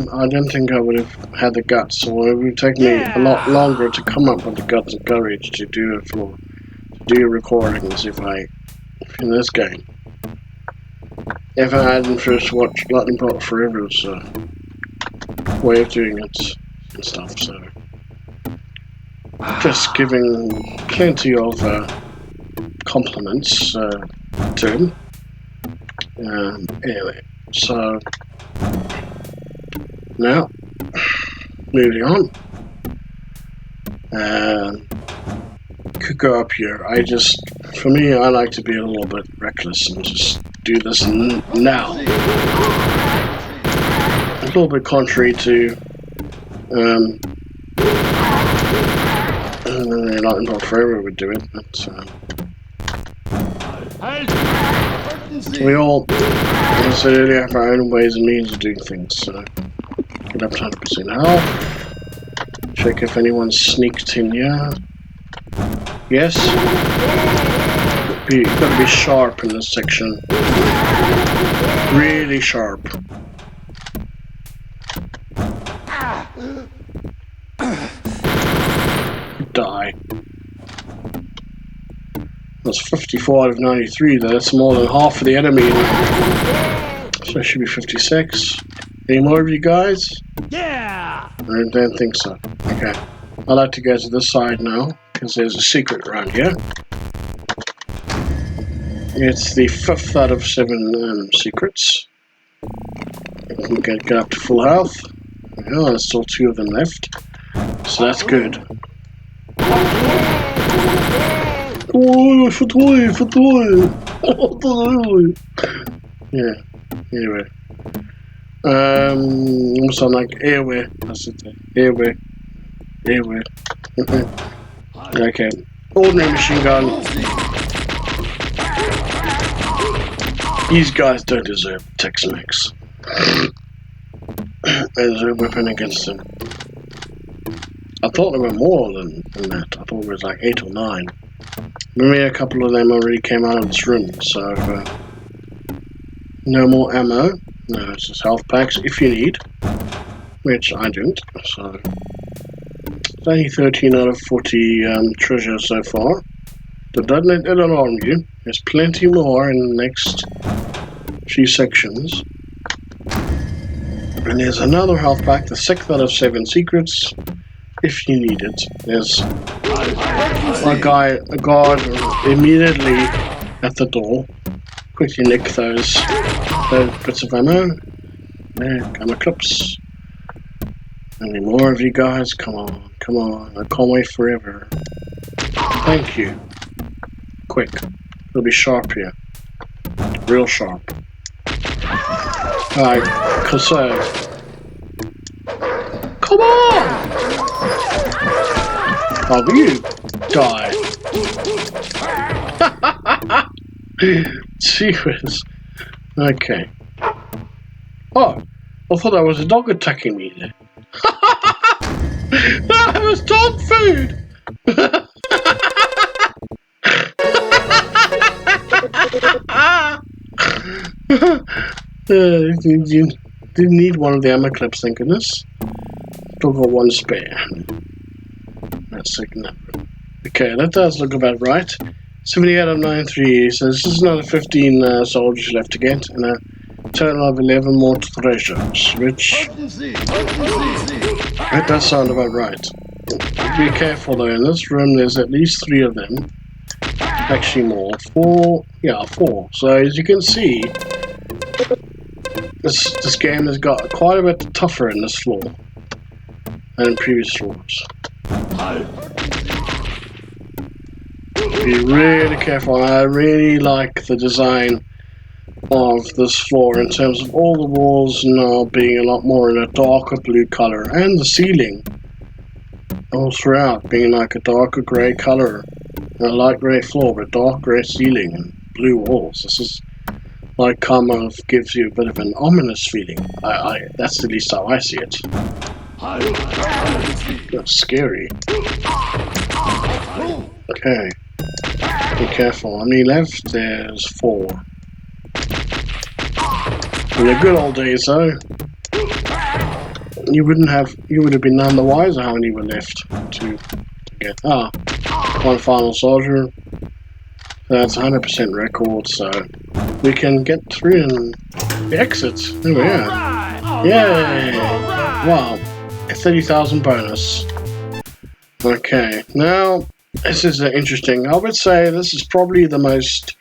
would have had the guts, or it would take me a lot longer to come up with the guts and courage to do recordings in this game. If I hadn't first watched Lightning Bolt Forever's way of doing it and stuff, so just giving plenty of compliments to him. Anyway, so now moving on. Could go up here. For me, I like to be a little bit reckless and just do this now. A little bit contrary to Lightning Bolt Forever would do it, but we all, as I said earlier, have our own ways and means of doing things. So get up to 100% health. Check if anyone's sneaked in here. Yes. You've got to be sharp in this section. Really sharp. Die. That's 54 out of 93. That's more than half of the enemy. So it should be 56. Any more of you guys? Yeah! I don't think so. Okay. I'd like to go to this side now, because there's a secret around here. It's the 5th out of 7 secrets. I can get up to full health. Yeah, there's still 2 of them left. So that's good. Yeah, anyway. Almost sound like airway. That's it. Airway. Okay. Ordinary machine gun. These guys don't deserve Tex-Mex. There's a weapon against them. I thought there were more than that. I thought there was like 8 or 9. Maybe a couple of them already came out of this room, so no more ammo. No, it's just health packs if you need, which I don't. So it's only 13 out of 40 treasures so far. But doesn't alarm you. There's plenty more in the next few sections. And there's another health pack, the 6th out of 7 secrets, if you need it. There's a guard immediately at the door. Quickly nick those bits of ammo. There, ammo clips. Any more of you guys? Come on. I can't wait forever. Thank you. Quick. It'll be sharp here. Real sharp. Alright, conserve. Come on! How will you die? Jeez. Okay. Oh, I thought that was a dog attacking me there. That was dog food! You didn't need one of the ammo clips, thank goodness. Still got one spare. That's like no. Okay, that does look about right. 70 out of 93, so this is another 15 soldiers left to get, and a total of 11 more treasures, which... That does sound about right. Be careful though, in this room there's at least 3 of them. Actually more. 4, yeah, 4. So as you can see, this game has got quite a bit tougher in this floor than in previous floors. Be really careful. I really like the design of this floor in terms of all the walls now being a lot more in a darker blue color, and the ceiling all throughout being like a darker grey color, a light grey floor but dark grey ceiling and blue walls. This is like kind of gives you a bit of an ominous feeling. That's at least how I see it. That's scary. Okay. Be careful. How many left? There's 4. In the good old days though, you would have been none the wiser how many were left to get. One final soldier. That's 100% record, so we can get through and exit. There we are. Yay! Wow. A 30,000 bonus. Okay, now this is interesting. I would say this is probably the most,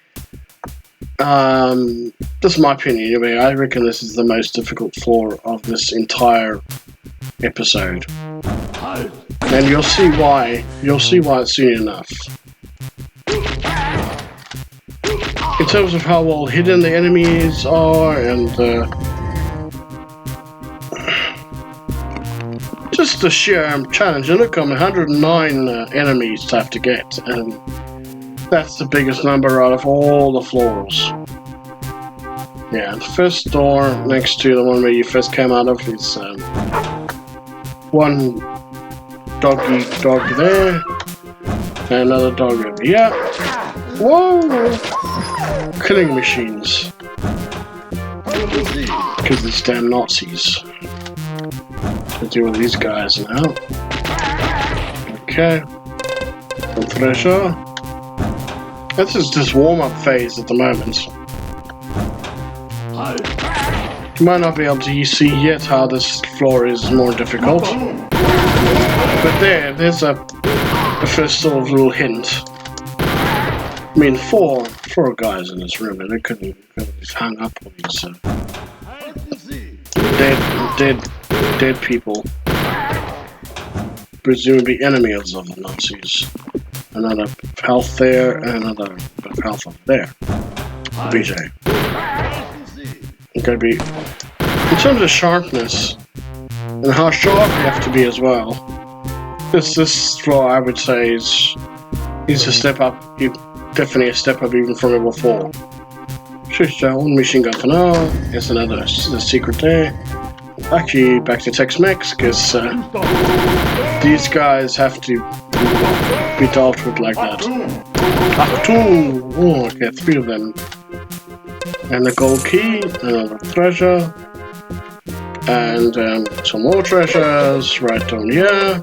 this is my opinion anyway, I reckon this is the most difficult floor of this entire episode. And you'll see why soon enough. In terms of how well hidden the enemies are, and just the sheer challenge. And look, 109 enemies to have to get, and that's the biggest number out of all the floors. Yeah, the first door next to the one where you first came out of is one dog there, and another dog over here. Whoa! Killing machines. Because it's damn Nazis. To deal with these guys now. Okay. Some treasure. This is just warm-up phase at the moment. You might not be able to see yet how this floor is more difficult. But there's a first sort of little hint. I mean, four guys in this room, and they couldn't hang up on these dead people. Presumably enemies of the Nazis. Another health there, and another bit of health over there. BJ. Okay, in terms of sharpness, and how sharp you have to be as well, this floor, I would say, needs a step up. Definitely a step up even from level 4. Switch to one machine gun for now. Here's another secret there. Actually, back to Tex-Mex, because these guys have to be dealt with like that. Achtung! Oh, okay, 3 of them. And the gold key, another treasure. And some more treasures right down here.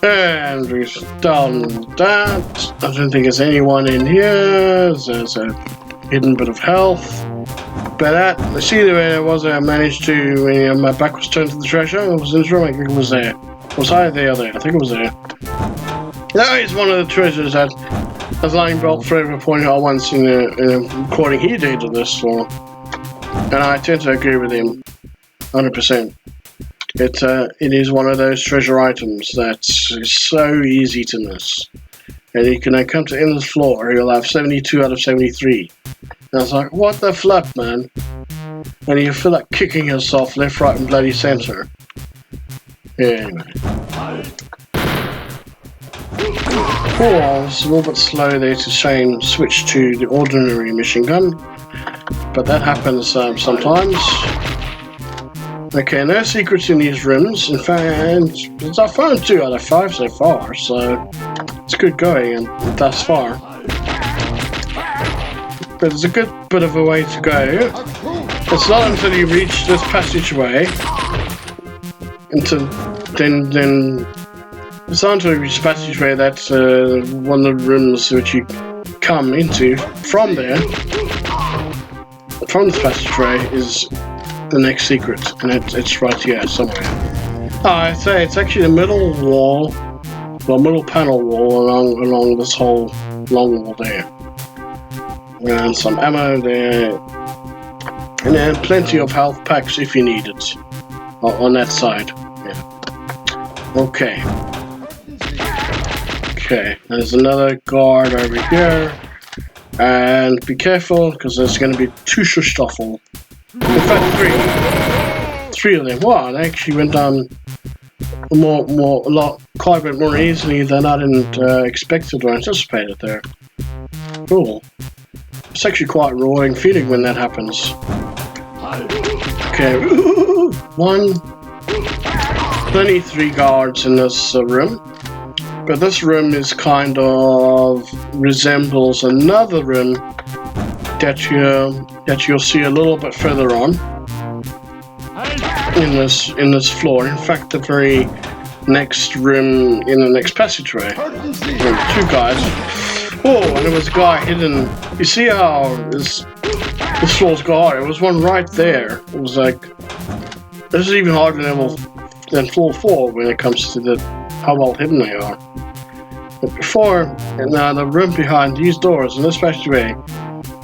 And we've done that. I don't think there's anyone in here. There's a hidden bit of health. But that, see the way it was, I managed to, when my back was turned to the treasure, it was in this room, I think it was there. Was I there? I think it was there. That is one of the treasures that, as Linebelt Forever pointed out once in a recording he did of this floor. And I tend to agree with him 100%. It is one of those treasure items that's so easy to miss. And you can come to the end of the floor, you'll have 72 out of 73. And I was like, what the flip, man? And you feel like kicking yourself left, right, and bloody center. Anyway. Oh, I was a little bit slow there to switch to the ordinary machine gun. But that happens sometimes. Okay, no secrets in these rooms. In fact, I found 2 out of 5 so far, so it's good going and thus far. But there's a good bit of a way to go. It's not until you reach this passageway, then it's not until you reach the passageway that one of the rooms which you come into from there, from this passageway, is the next secret, and it's right here somewhere. I'd say it's actually the middle wall, the middle panel wall along this whole long wall there. And some ammo there, and then plenty of health packs if you need it on that side. Yeah. Okay. Okay, there's another guard over here, and be careful because there's going to be 2 Schustoffel. In fact, 3 of them. Wow, they actually went down quite a bit more easily than I didn't expected or anticipated there. Cool. It's actually quite a rewarding feeling when that happens. Okay, 23 guards in this room. But this room is kind of resembles another room that you'll see a little bit further on in this floor. In fact, the very next room in the next passageway. 2 guys. Oh, and there was a guy hidden. You see how this floor's got? It was one right there. It was like this is even harder than floor 4 when it comes to how well hidden they are. But before, now the room behind these doors in this passageway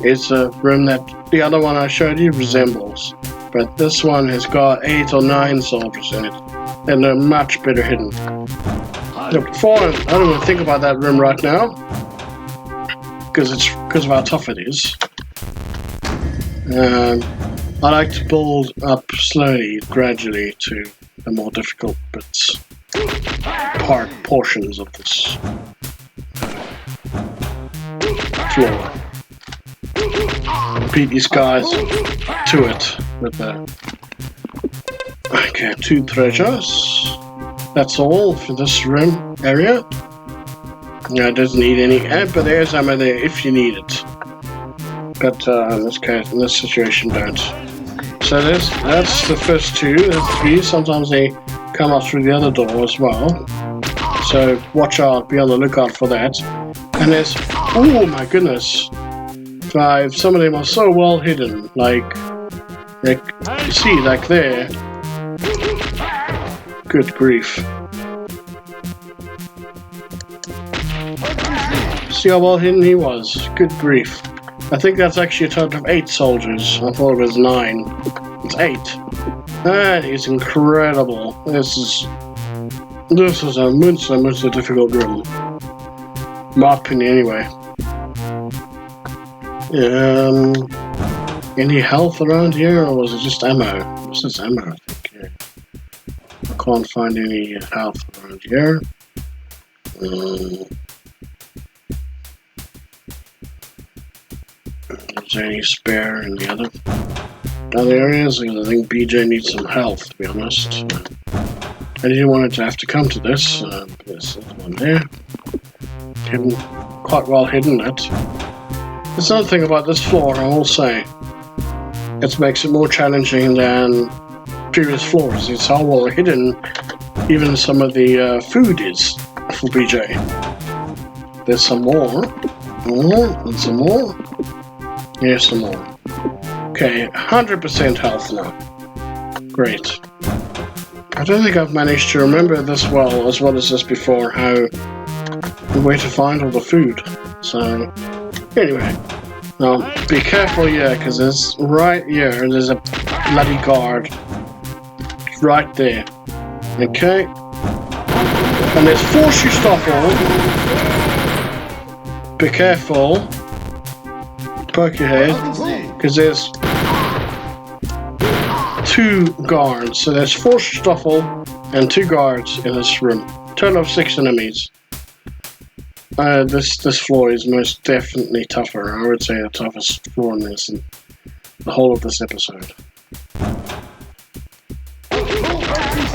is a room that the other one I showed you resembles. But this one has got 8 or 9 soldiers in it, and they're much better hidden. But before, I don't even think about that room right now, because of how tough it is. I like to build up slowly, gradually, to the more difficult bits, portions of this floor. Beat these guys to it with the... Okay, 2 treasures. That's all for this room area. Yeah, it doesn't need any, but there's ammo there if you need it. But in this case, in this situation, don't. So that's the first 2. There's 3. Sometimes they come up through the other door as well. So watch out, be on the lookout for that. And there's, oh my goodness, 5. Some of them are so well hidden, like you see, like there. Good grief. See how well hidden he was. Good grief. I think that's actually a total of 8 soldiers. I thought it was 9. It's 8. That is incredible. This is a most difficult room. My opinion, anyway. Any health around here, or was it just ammo? This is ammo, I think. Yeah. I can't find any health around here. Is there any spare in the other areas? I think BJ needs some health, to be honest. I didn't want it to have to come to this. There's one there. Hidden, quite well hidden, that. There's another thing about this floor, I will say. It makes it more challenging than previous floors. It's how well hidden even some of the food is for BJ. There's some more. And some more. Here's some more. Okay, 100% health now. Great. I don't think I've managed to remember this as well as this before, where to find all the food. So, anyway. Now, be careful here, because there's right here, there's a bloody guard. Right there. Okay? And there's 4 Schustoffel. Be careful. Poke your head, because there's 2 guards. So there's 4 Schustoffel and 2 guards in this room. Total of 6 enemies. This floor is most definitely tougher. I would say the toughest floor in this, in the whole of this episode.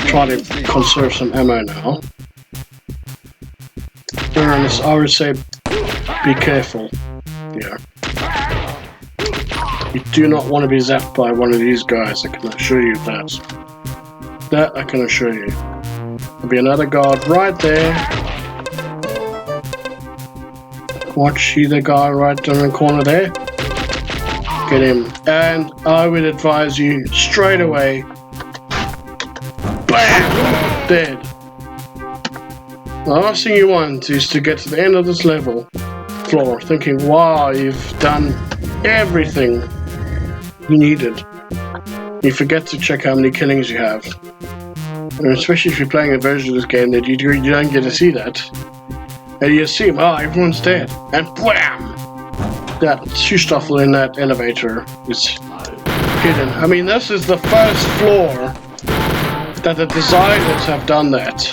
try to conserve some ammo now. And I would say be careful here. You do not want to be zapped by one of these guys, I can assure you that. That I can assure you. There'll be another guard right there. Watch, see the guy right down the corner there? Get him. And I would advise you straight away. BAM! Dead. The last thing you want is to get to the end of this floor, thinking, wow, you've done everything you needed. You forget to check how many killings you have. And especially if you're playing a version of this game that you don't get to see that. And you assume, oh, everyone's dead. And wham! That Schustaffel in that elevator is hidden. I mean, this is the first floor that the designers have done that.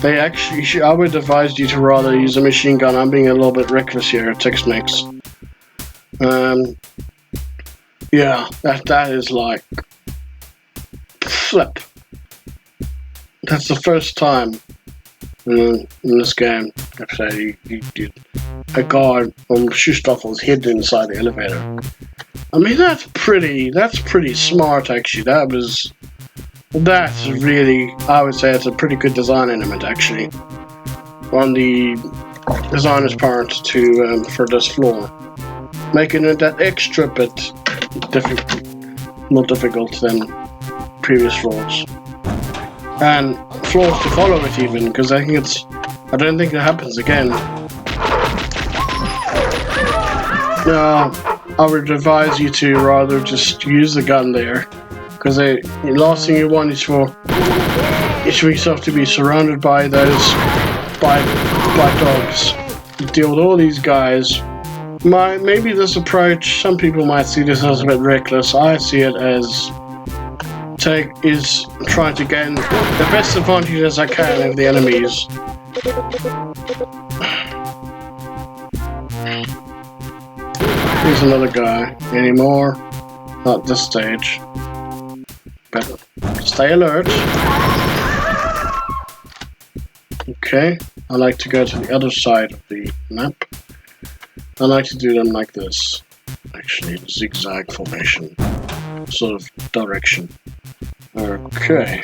They actually, I would advise you to rather use a machine gun. I'm being a little bit reckless here at Tex-Mex. Yeah, that is like flip. That's the first time in this game I've said a guard from Schustaffel is hidden inside the elevator. I mean, that's pretty smart actually. That's really, I would say it's a pretty good design element actually on the designer's part to for this floor, making it that extra bit more difficult than previous floors and floors to follow it even, because I don't think it happens again. No, I would advise you to rather just use the gun there. Because the last thing you want is for yourself to be surrounded by those by dogs. You deal with all these guys. Maybe this approach, some people might see this as a bit reckless. I see it as trying to gain the best advantage as I can of the enemies. Here's another guy. Any more? Not this stage. But stay alert. Okay, I like to go to the other side of the map. I like to do them like this. Actually, zigzag formation. Sort of direction. Okay.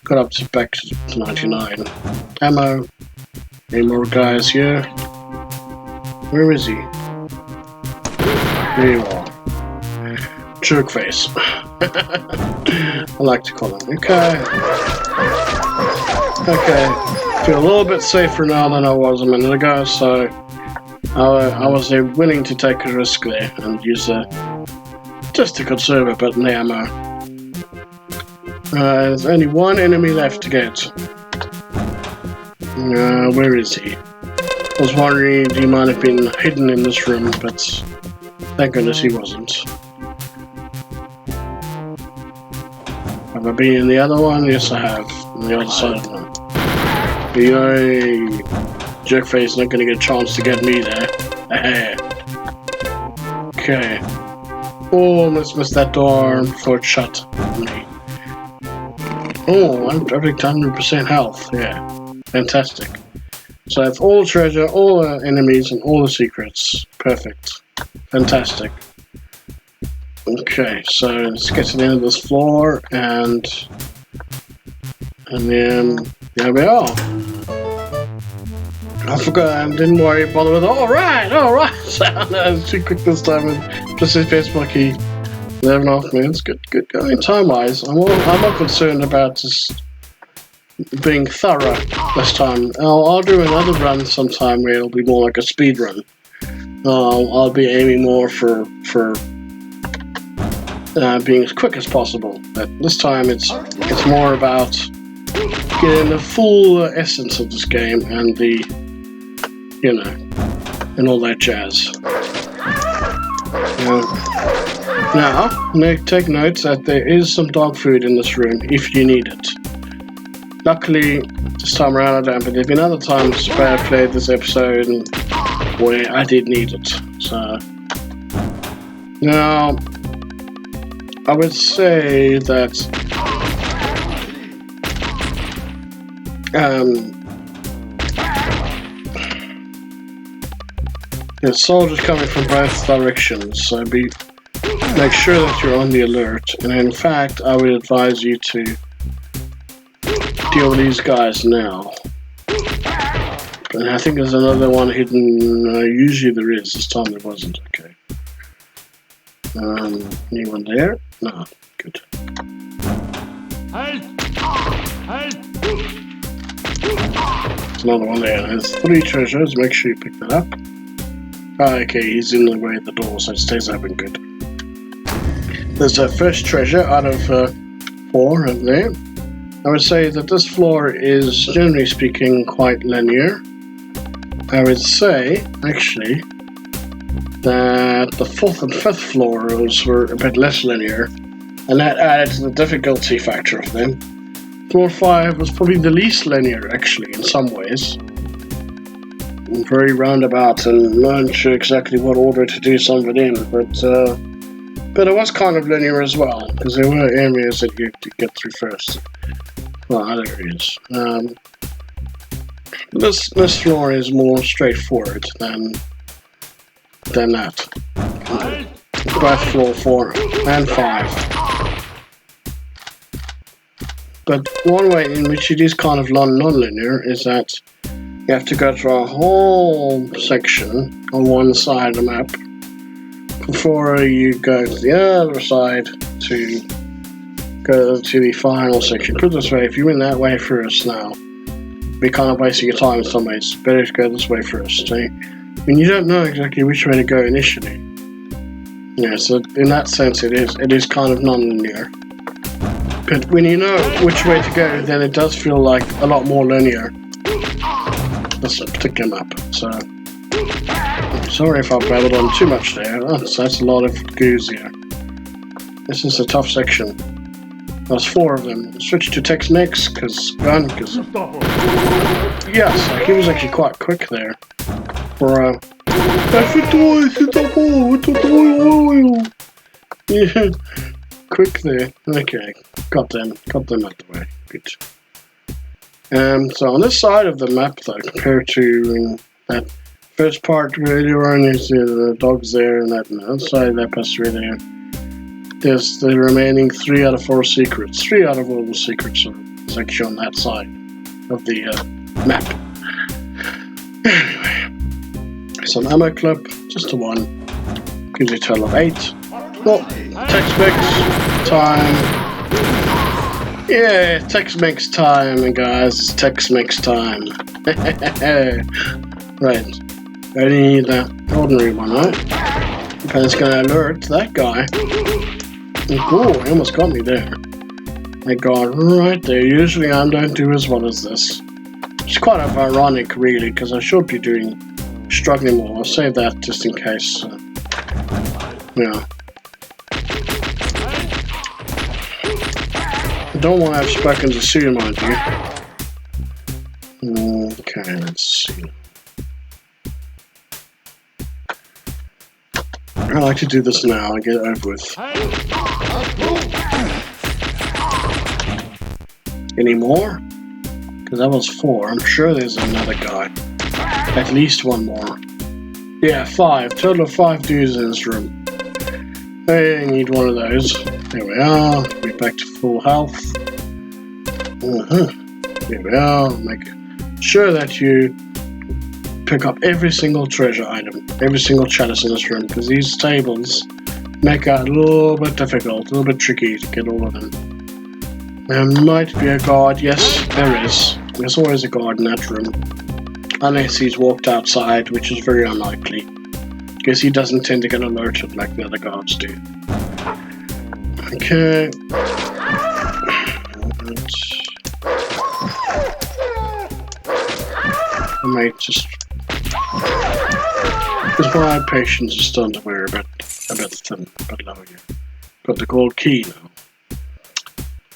Got up to back to 99. Ammo. Any more guys here? Where is he? Here you are. Jerk face. I like to call him. Okay. Feel a little bit safer now than I was a minute ago, so I was willing to take a risk there and use just to conserve a bit in the ammo. There's only one enemy left to get. Where is he? I was wondering he might have been hidden in this room, but thank goodness he wasn't. Have I been in the other one? Yes, I have. On the other side of them. Yay! Jerkface not gonna get a chance to get me there. Okay. Oh, let's miss that door before it shut on me. Oh, I'm perfect 100% health. Yeah. Fantastic. So I have all treasure, all the enemies, and all the secrets. Perfect. Fantastic. Okay, so let's get to the end of this floor, and then there we are. I forgot, I didn't bother with alright! So I was too quick this time and just his Facebook key. 11.5 minutes, good going. Time-wise, I'm not concerned about just being thorough this time. I'll do another run sometime where it'll be more like a speed run. I'll be aiming more for being as quick as possible, but this time it's more about getting the full essence of this game and the, and all that jazz. Now, take note that there is some dog food in this room if you need it. Luckily, this time around I don't, but there have been other times where I played this episode and where I did need it. So, now, I would say that There's soldiers coming from both directions, so make sure that you're on the alert. And in fact, I would advise you to deal with these guys now. And I think there's another one hidden. Usually there is. This time there wasn't. Okay. Anyone there? No. Good. There's another one there. There's 3 treasures. Make sure you pick that up. Okay, he's in the way of the door, so it stays open. Good. There's a first treasure out of 4 in there. I would say that this floor is, generally speaking, quite linear. I would say, actually, that the 4th and 5th floors were a bit less linear, and that added to the difficulty factor of them. Floor 5 was probably the least linear, actually, in some ways. Very roundabout, and not sure exactly what order to do some of it in, but it was kind of linear as well, because there were areas that you had to get through first. Well, other areas. This floor is more straightforward than that. Both floor 4 and 5. But one way in which it is kind of non-linear is that you have to go through a whole section on one side of the map before you go to the other side to go to the final section. Put it this way, if you went that way first now, you'd be kind of wasting your time in some ways. Better to go this way first. I mean, you don't know exactly which way to go initially. Yeah, so in that sense it is kind of non-linear. But when you know which way to go, then it does feel like a lot more linear. This particular map. So sorry if I babbled on too much there. That's a lot of goos here. This is a tough section. There's 4 of them. Switch to Tex-Mex because yes, like, he was actually quite quick there. For yeah, quick there. Okay, got them out the way. Good. So on this side of the map, though, compared to that first part where you were on, the dogs there, and that on the other side of that passage there, there's the remaining 3 out of 4 secrets. 3 out of all the secrets are actually on that side of the map. Anyway, some ammo clip, just the 1. Gives you a total of 8. Well, Tex-Mex time. Yeah, Tex-Mex time, guys. It's Tex-Mex time. Right. I only need the ordinary one, right? And it's gonna alert that guy. Oh, he almost got me there. I got right there. Usually I don't do as well as this. It's quite ironic, really, because I should be struggling more. I'll save that just in case. Yeah. I don't want to have spoken to Sue, mind you. Okay, let's see. I like to do this now and get it over with. Any more? Because that was 4. I'm sure there's another guy. At least one more. Yeah, 5. Total of 5 dudes in this room. I need one of those. There we are. We're back to full health. Here we are. Make sure that you pick up every single treasure item, every single chalice in this room, because these tables make it a little bit difficult, a little bit tricky to get all of them. There might be a guard. Yes, there is. There's always a guard in that room. Unless he's walked outside, which is very unlikely. Because he doesn't tend to get alerted like the other guards do. Okay. I might just... Because my patience is starting to wear a bit thin, a bit low here. Got the gold key now.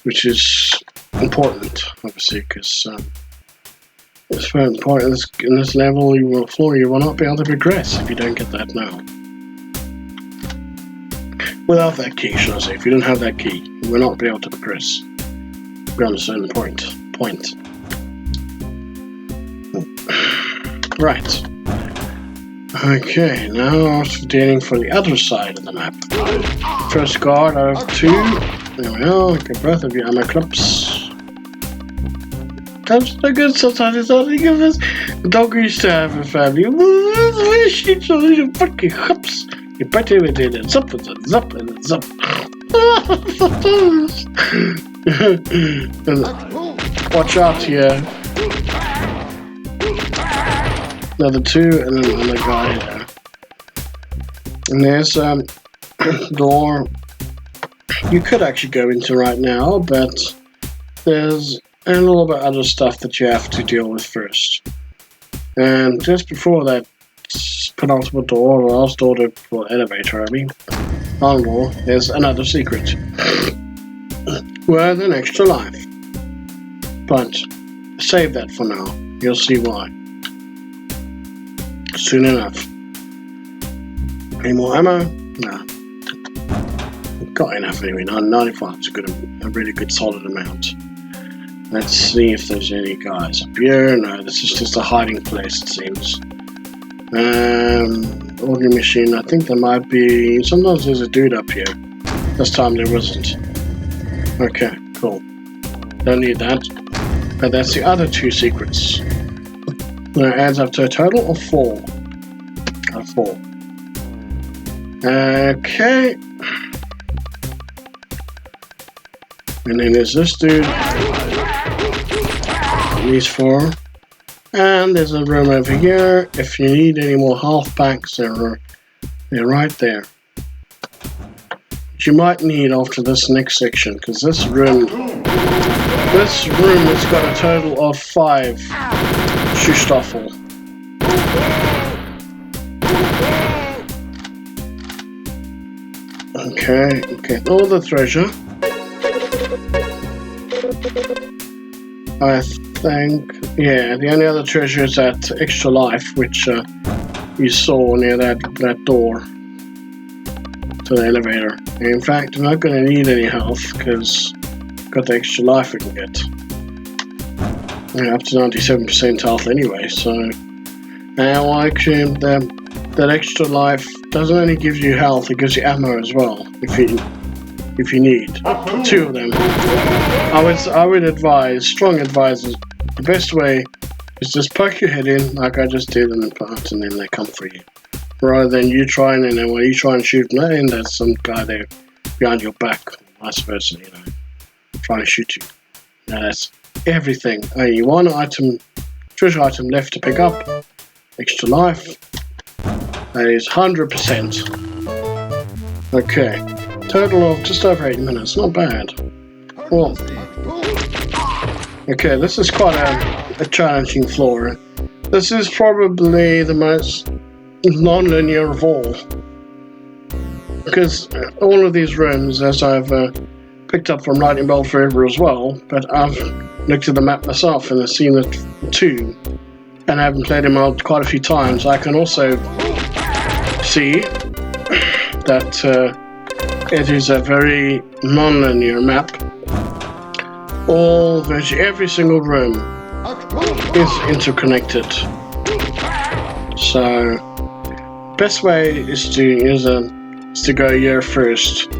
Which is important, obviously, because it's very important in this level you will not be able to progress if you don't get that now. Without that key, should I say. If you don't have that key, you will not be able to progress beyond a certain point. Right. Okay, now dealing for the other side of the map. First guard out of 2. There we are. Get both of your ammo clips. That's so good sometimes. The dog used to have a family. Fucking hups. You put him in it. Zup and zup and zup. Watch out here. Another 2 and then another guy here. And there's door you could actually go into right now, but there's a little bit other stuff that you have to deal with first. And just before that penultimate door, or last door to the elevator, I mean, on door, there's another secret. Worth an extra life. But save that for now. You'll see why. Soon enough. Any more ammo? No. Got enough anyway. 95 is a really good solid amount. Let's see if there's any guys up here. No, this is just a hiding place, it seems. Ordinary machine. I think there might be. Sometimes there's a dude up here. This time there wasn't. Okay, cool. Don't need that. But that's the other 2 secrets. That adds up to a total of 4. 4. Okay. And then there's this dude. These 4. And there's a room over here. If you need any more health packs, they're right there. Which you might need after this next section, because this room has got a total of 5 Schuhstoffel. Okay, all the treasure. I think, yeah, the only other treasure is that extra life, which you saw near that door to the elevator. And in fact, I'm not going to need any health because I've got the extra life we can get. Yeah, up to 97% health anyway, so. Now, actually, that extra life doesn't only give you health, it gives you ammo as well, if you need. 2 of them. I would advise, strong advisors, the best way is just poke your head in like I just did and then plant and then they come for you. Rather than you trying and then when you try and shoot them and there's some guy there behind your back, vice versa, trying to shoot you. Now that's everything. Only 1 item, treasure item left to pick up. Extra life. That is 100%. Okay. Total of just over 8 minutes. Not bad. Well. Okay, this is quite a challenging floor. This is probably the most non-linear of all. Because all of these rooms, as I've picked up from Lightning Bolt Forever as well, but I've looked at the map myself and I've seen it too. And I haven't played him out quite a few times. I can also see that it is a very non-linear map. Virtually every single room is interconnected. So, best way is to go here first.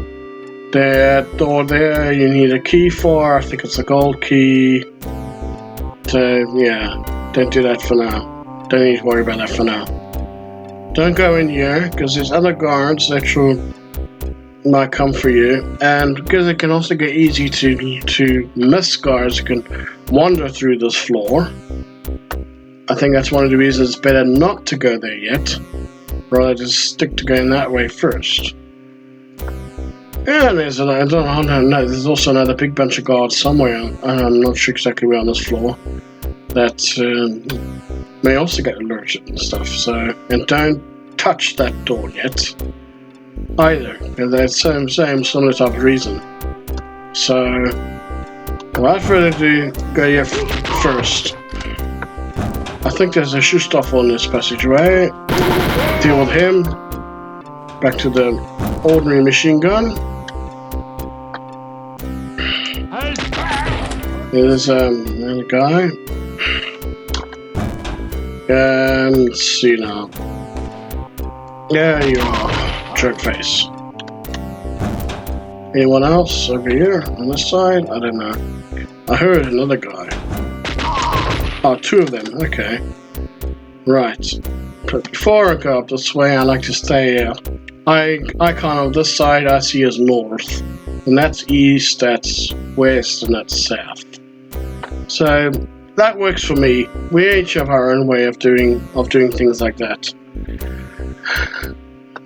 That door there, you need a key for. I think it's a gold key. So yeah. Don't do that for now. Don't need to worry about that for now. Don't go in here, because there's other guards that might come for you. And because it can also get easy to miss guards who can wander through this floor. I think that's one of the reasons it's better not to go there yet. Rather just stick to going that way first. And there's there's also another big bunch of guards somewhere. I'm not sure exactly where on this floor. That may also get alerted and stuff, and don't touch that door yet either, for that same similar type of reason. So without further ado, go here first. I think there's a Schuhstoffel in this passageway. Deal with him. Back to the ordinary machine gun. There's another guy. Let's see now. There you are, jerk face. Anyone else over here on this side? I don't know. I heard another guy. Oh, two of them. Okay. Right. But before I go up this way, I like to stay. I kind of this side I see as north, and that's east, that's west, and that's south. So that works for me. We each have our own way of doing things like that.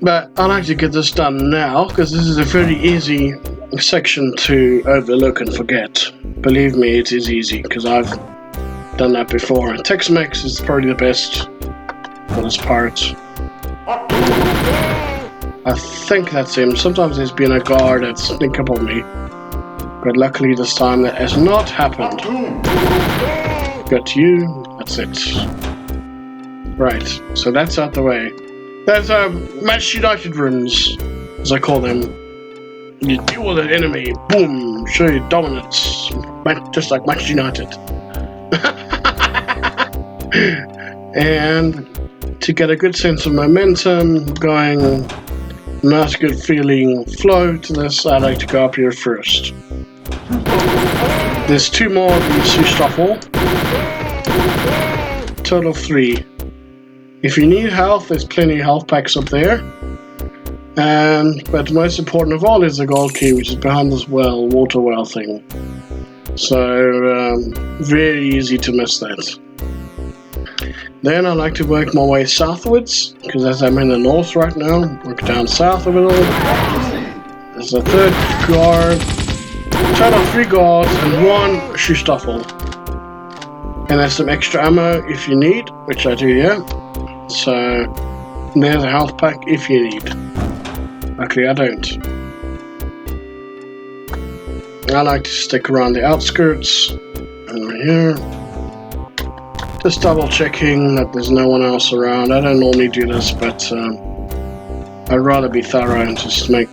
But I like to get this done now because this is a very easy section to overlook and forget. Believe me, it is easy because I've done that before. Tex-Mex is probably the best for this part. I think that's him. Sometimes there's been a guard that sneak up on me, but luckily this time that has not happened. Got you. That's it. Right. So that's out the way. There's Match United rooms, as I call them. You deal with an enemy, boom, show your dominance, just like Match United. And to get a good sense of momentum, going, nice good feeling flow to this, I like to go up here first. There's two more of these Sustaffel. Total of 3. If you need health, there's plenty of health packs up there. But most important of all is the gold key, which is behind this well, water well thing. So, very easy to miss that. Then I like to work my way southwards, because as I'm in the north right now, work down south of it all. There's a third guard, total of 3 guards and 1 Sustaffel. And there's some extra ammo if you need, which I do, yeah. So, there's a health pack if you need. Luckily I don't. I like to stick around the outskirts, over here. Just double checking that there's no one else around. I don't normally do this, but I'd rather be thorough and just make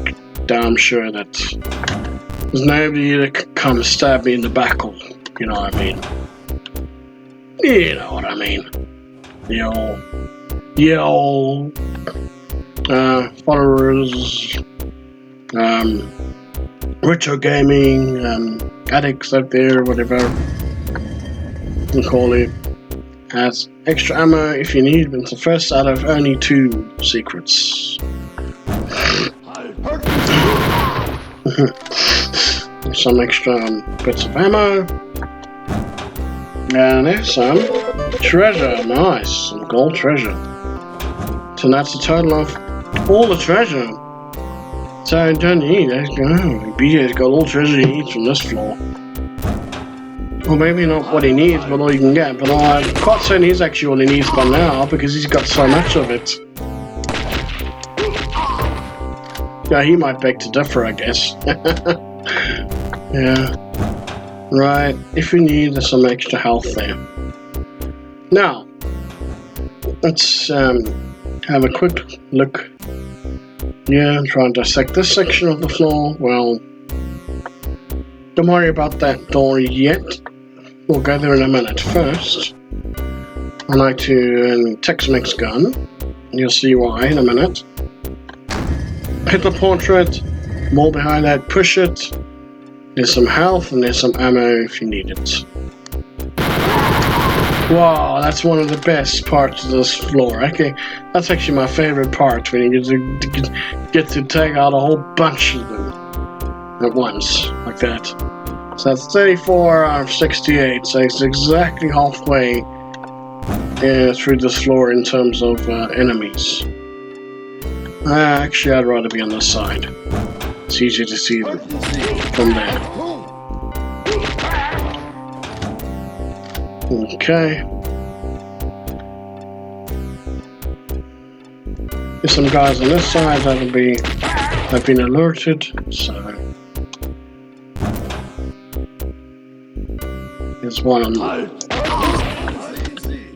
damn sure that there's nobody that can come stab me in the back, or, you know what I mean. You know what I mean. Followers, retro gaming, addicts out there, whatever you call it, has extra ammo if you need, but it's the first out of only 2 secrets. Some extra bits of ammo. And there's some treasure. Nice, some gold treasure. So that's the total of all the treasure. So I don't need it. BJ's got all treasure he needs from this floor. Well, maybe not what he needs, but all you can get. But I'm quite certain he's actually all he needs by now, because he's got so much of it. Yeah, he might beg to differ, I guess. Yeah. Right, if you need, there's some extra health there. Now, let's have a quick look. Yeah, try and dissect this section of the floor. Well, don't worry about that door yet. We'll go there in a minute. First, I like to Tex-Mex gun. You'll see why in a minute. Hit the portrait, more behind that, push it. There's some health and there's some ammo if you need it. Wow, that's one of the best parts of this floor. Okay, that's actually my favorite part, when you get to take out a whole bunch of them at once, like that. So that's 34 out of 68, so it's exactly halfway through this floor in terms of enemies. Actually, I'd rather be on this side. It's easier to see them from there. Okay. There's some guys on this side that have been alerted, so there's one on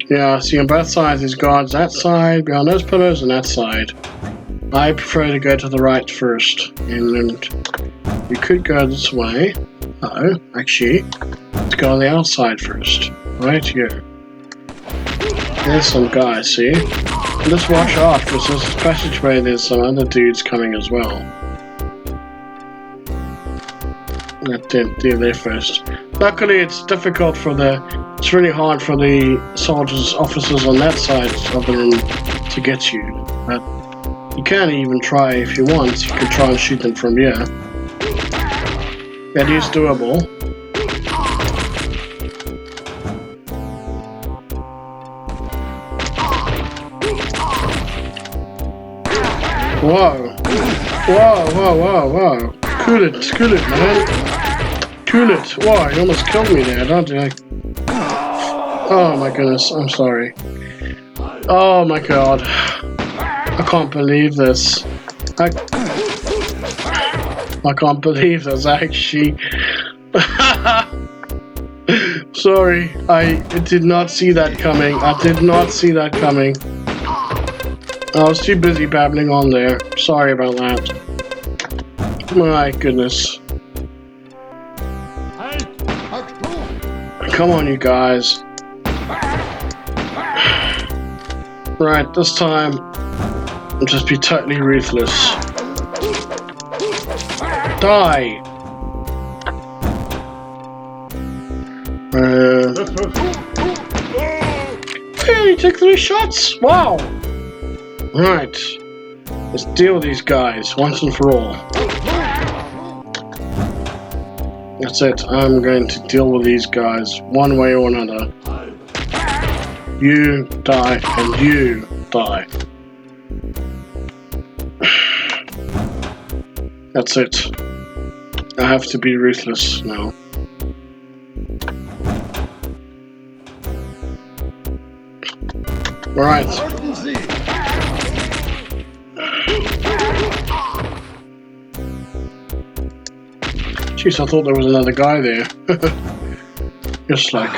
yeah, see on both sides there's guards that side, behind those pillars, and that side. I prefer to go to the right first, and we could go this way. Oh, actually, let's go on the outside first. Right here. There's some guys, see? Just watch out, because this passageway there's some other dudes coming as well. They're there first. Luckily it's difficult for it's really hard for the soldiers, officers on that side of the room to get you. But you can even try if you want. You can try and shoot them from here. That is doable. Whoa. Whoa, whoa, whoa, whoa. Cool it, man. Cool it. Whoa, you almost killed me there, don't you? Oh my goodness, I'm sorry. Oh my god. I can't believe this. I can't believe this, actually. Sorry, I did not see that coming. I did not see that coming. I was too busy babbling on there. Sorry about that. My goodness. Come on, you guys. Right, this time, I'll just be totally ruthless. Die! Hey, you took 3 shots! Wow! Right, let's deal with these guys once and for all. That's it, I'm going to deal with these guys one way or another. You die and you die. That's it. I have to be ruthless now. Alright. Jeez, I thought there was another guy there. Just like...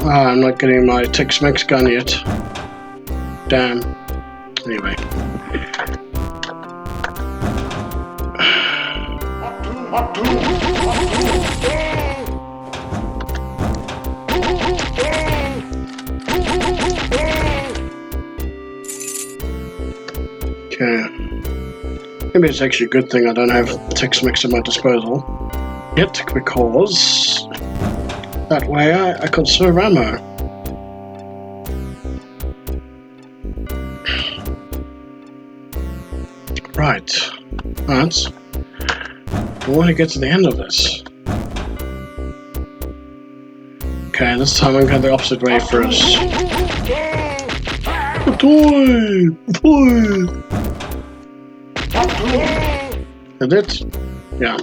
I'm not getting my Tex-Mex gun yet. Damn. Anyway. Okay. Maybe it's actually a good thing I don't have Tex-Mex at my disposal yet, because that way I conserve ammo. Right. I want to get to the end of this. Okay, this time I'm going the opposite way first. Toy! Is it? Yeah.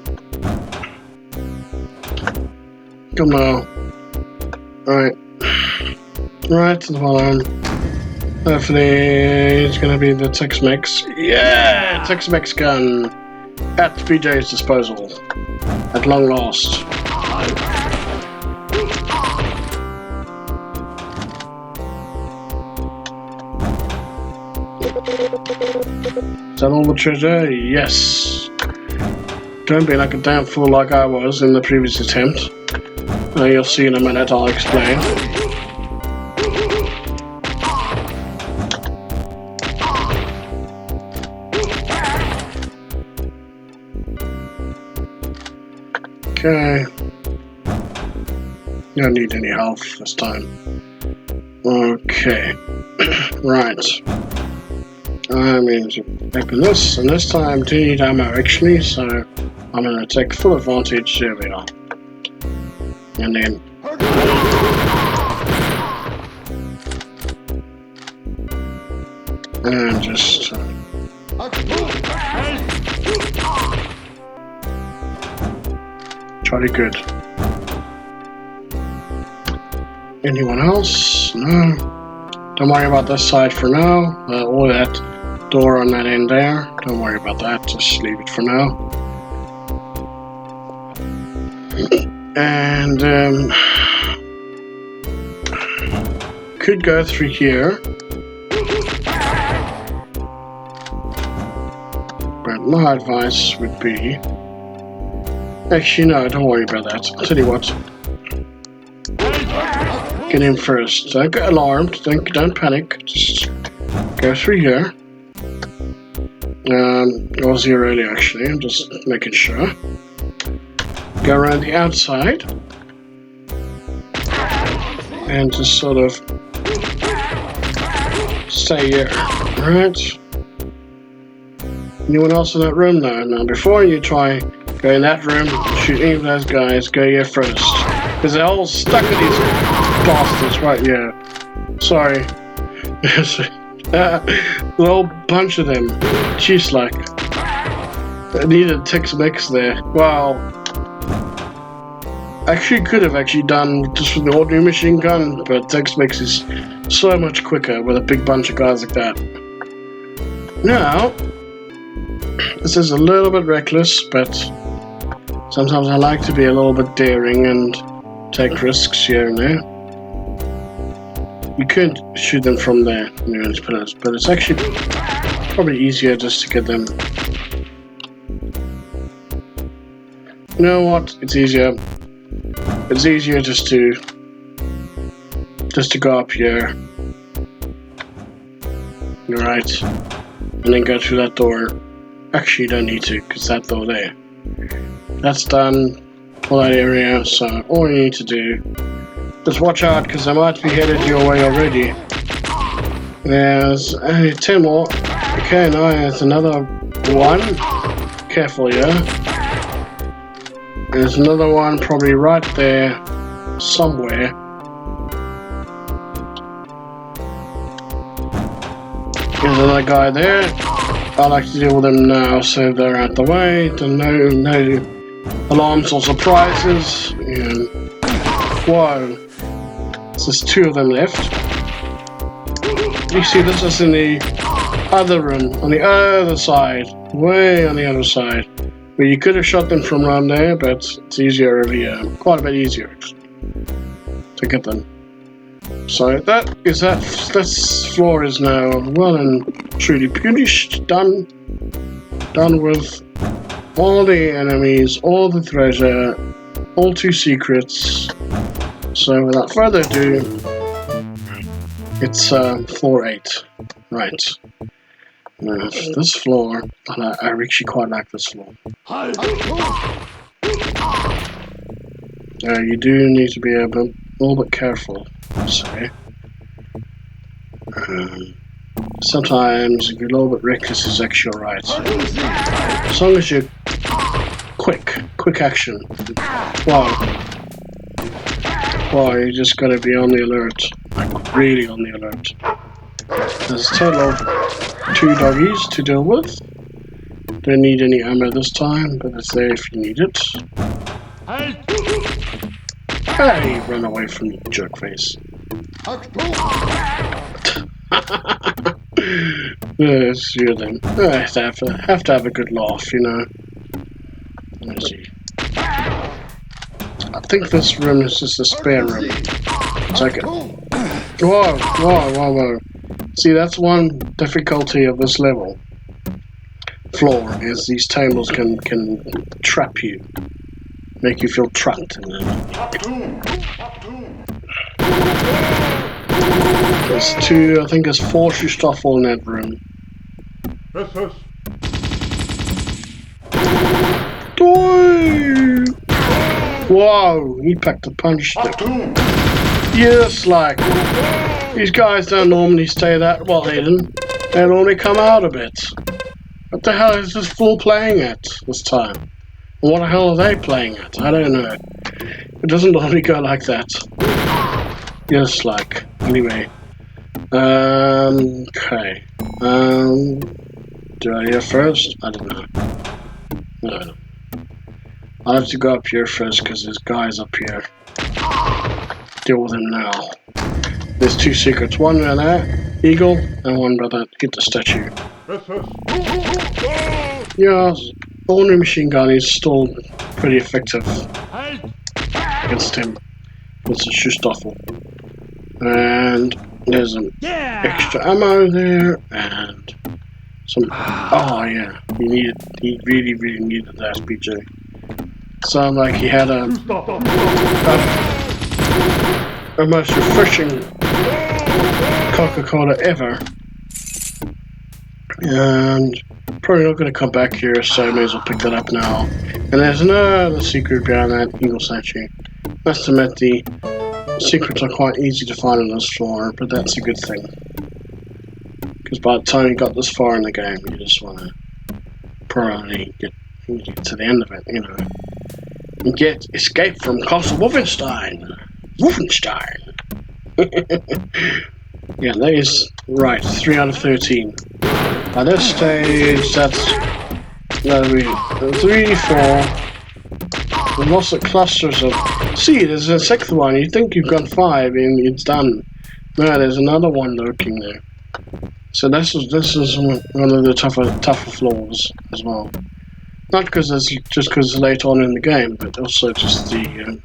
Come now. Right. Right to the bottom. Hopefully it's gonna be the Tex-Mex. Yeah! Tex-Mex gun at BJ's disposal. At long last. Is that all the treasure? Yes. Don't be like a damn fool like I was in the previous attempt. You'll see in a minute, I'll explain. Okay. Don't need any health this time. Okay. Right. I mean, open this, and this time I do need ammo actually, so I'm going to take full advantage. There we are. And then... and just... jolly good. Anyone else? No. Don't worry about this side for now. Or that door on that end there. Don't worry about that. Just leave it for now. And could go through here. But my advice would be... actually, no, don't worry about that. I'll tell you what. get in first. Don't get alarmed. Don't panic. Just go through here. I was here earlier actually. I'm just making sure. Go around the outside. And just sort of stay here. Alright. Anyone else in that room? No. Now before you try go in that room, shoot any of those guys, go here first. Because they're all stuck in these bastards right here. Sorry. The whole bunch of them. Jeez, like. I needed Tex-Mex there. Wow. Actually could have actually done just with the ordinary machine gun, but Tex-Mex is so much quicker with a big bunch of guys like that. Now, this is a little bit reckless, but sometimes I like to be a little bit daring and take risks here and there. You could shoot them from there, but it's actually probably easier just to get them. You know what? It's easier. It's easier just to go up here. You're right. And then go through that door. Actually, you don't need to, because that door there. That's done. All that area, so all you need to do. Just watch out, because I might be headed your way already. There's only 10 more. Okay, now there's another one. Careful, yeah. There's another one probably right there, somewhere. There's another guy there. I like to deal with them now, so they're out the way. No alarms or surprises. And whoa. There's 2 of them left. You see, this is in the other room, on the other side. Way on the other side. Well, you could have shot them from around there, but it's easier over here. Quite a bit easier, actually, to get them. So this floor is now well and truly finished. Done with all the enemies, all the treasure, all 2 secrets. So without further ado, it's floor 8. Right. This floor, I actually quite like this floor. You do need to be a little bit careful, sorry. Sometimes if you're a little bit reckless is actually alright. As long as you're quick action. Wow, you just gotta be on the alert, like really on the alert. There's a total of 2 doggies to deal with. Don't need any ammo this time, but it's there if you need it. Hey, run away from me, jerk face. Yes, you then. I have to have a good laugh, you know. Let's see. I think this room is just a spare room. Take it. Whoa. See, that's one difficulty of this level. Floor is these tables can trap you. Make you feel trapped in them. There's 2, I think there's 4 Schustoffel in that room. Wow, he packed a punch stick. Yes, like, these guys don't normally stay that well hidden. They normally come out a bit. What the hell is this fool playing at this time? And what the hell are they playing at? I don't know. It doesn't normally go like that. Yes, like, anyway. Okay. Do I hear first? I don't know. No. I'll have to go up here first because there's guys up here. Deal with them now. There's 2 secrets. One by that eagle and one by that get the statue. Yeah, the ordinary machine gun is still pretty effective against him. It's a Schustoffel. And there's some extra ammo there and some. Oh yeah, he really needed that BJ. Sounded like he had a the most refreshing Coca-Cola ever. And probably not going to come back here, so I may as well pick that up now. And there's another secret behind that eagle statue. Must admit, the secrets are quite easy to find on this floor, but that's a good thing. Because by the time you got this far in the game, you just want to probably get to the end of it, you know. And get escape from Castle Wolfenstein. Wolfenstein. Yeah, that is right. 3 out of 13. By this stage, that'll be 3, 4. Lots of clusters of. See, there's a 6th one. You think you've got 5 and it's done. No, there's another one lurking there. So this is one of the tougher floors as well. Not because it's just because it's late on in the game, but also just the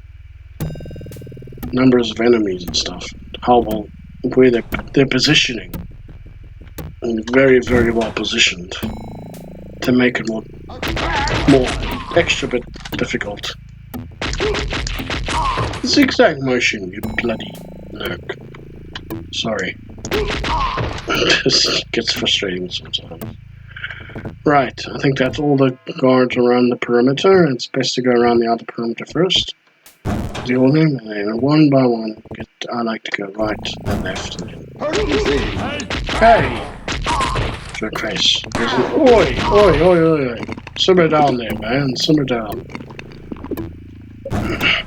numbers of enemies and stuff. How well, where they're positioning, and very, very well positioned to make it more extra bit difficult. Zigzag motion, you bloody lurk. Sorry. This gets frustrating sometimes. Right, I think that's all the guards around the perimeter. It's best to go around the outer perimeter first. Deal with them, and then one by one, I like to go right and left. And then... Hey! Jerk face. Oi! Simmer down there, man. Simmer down.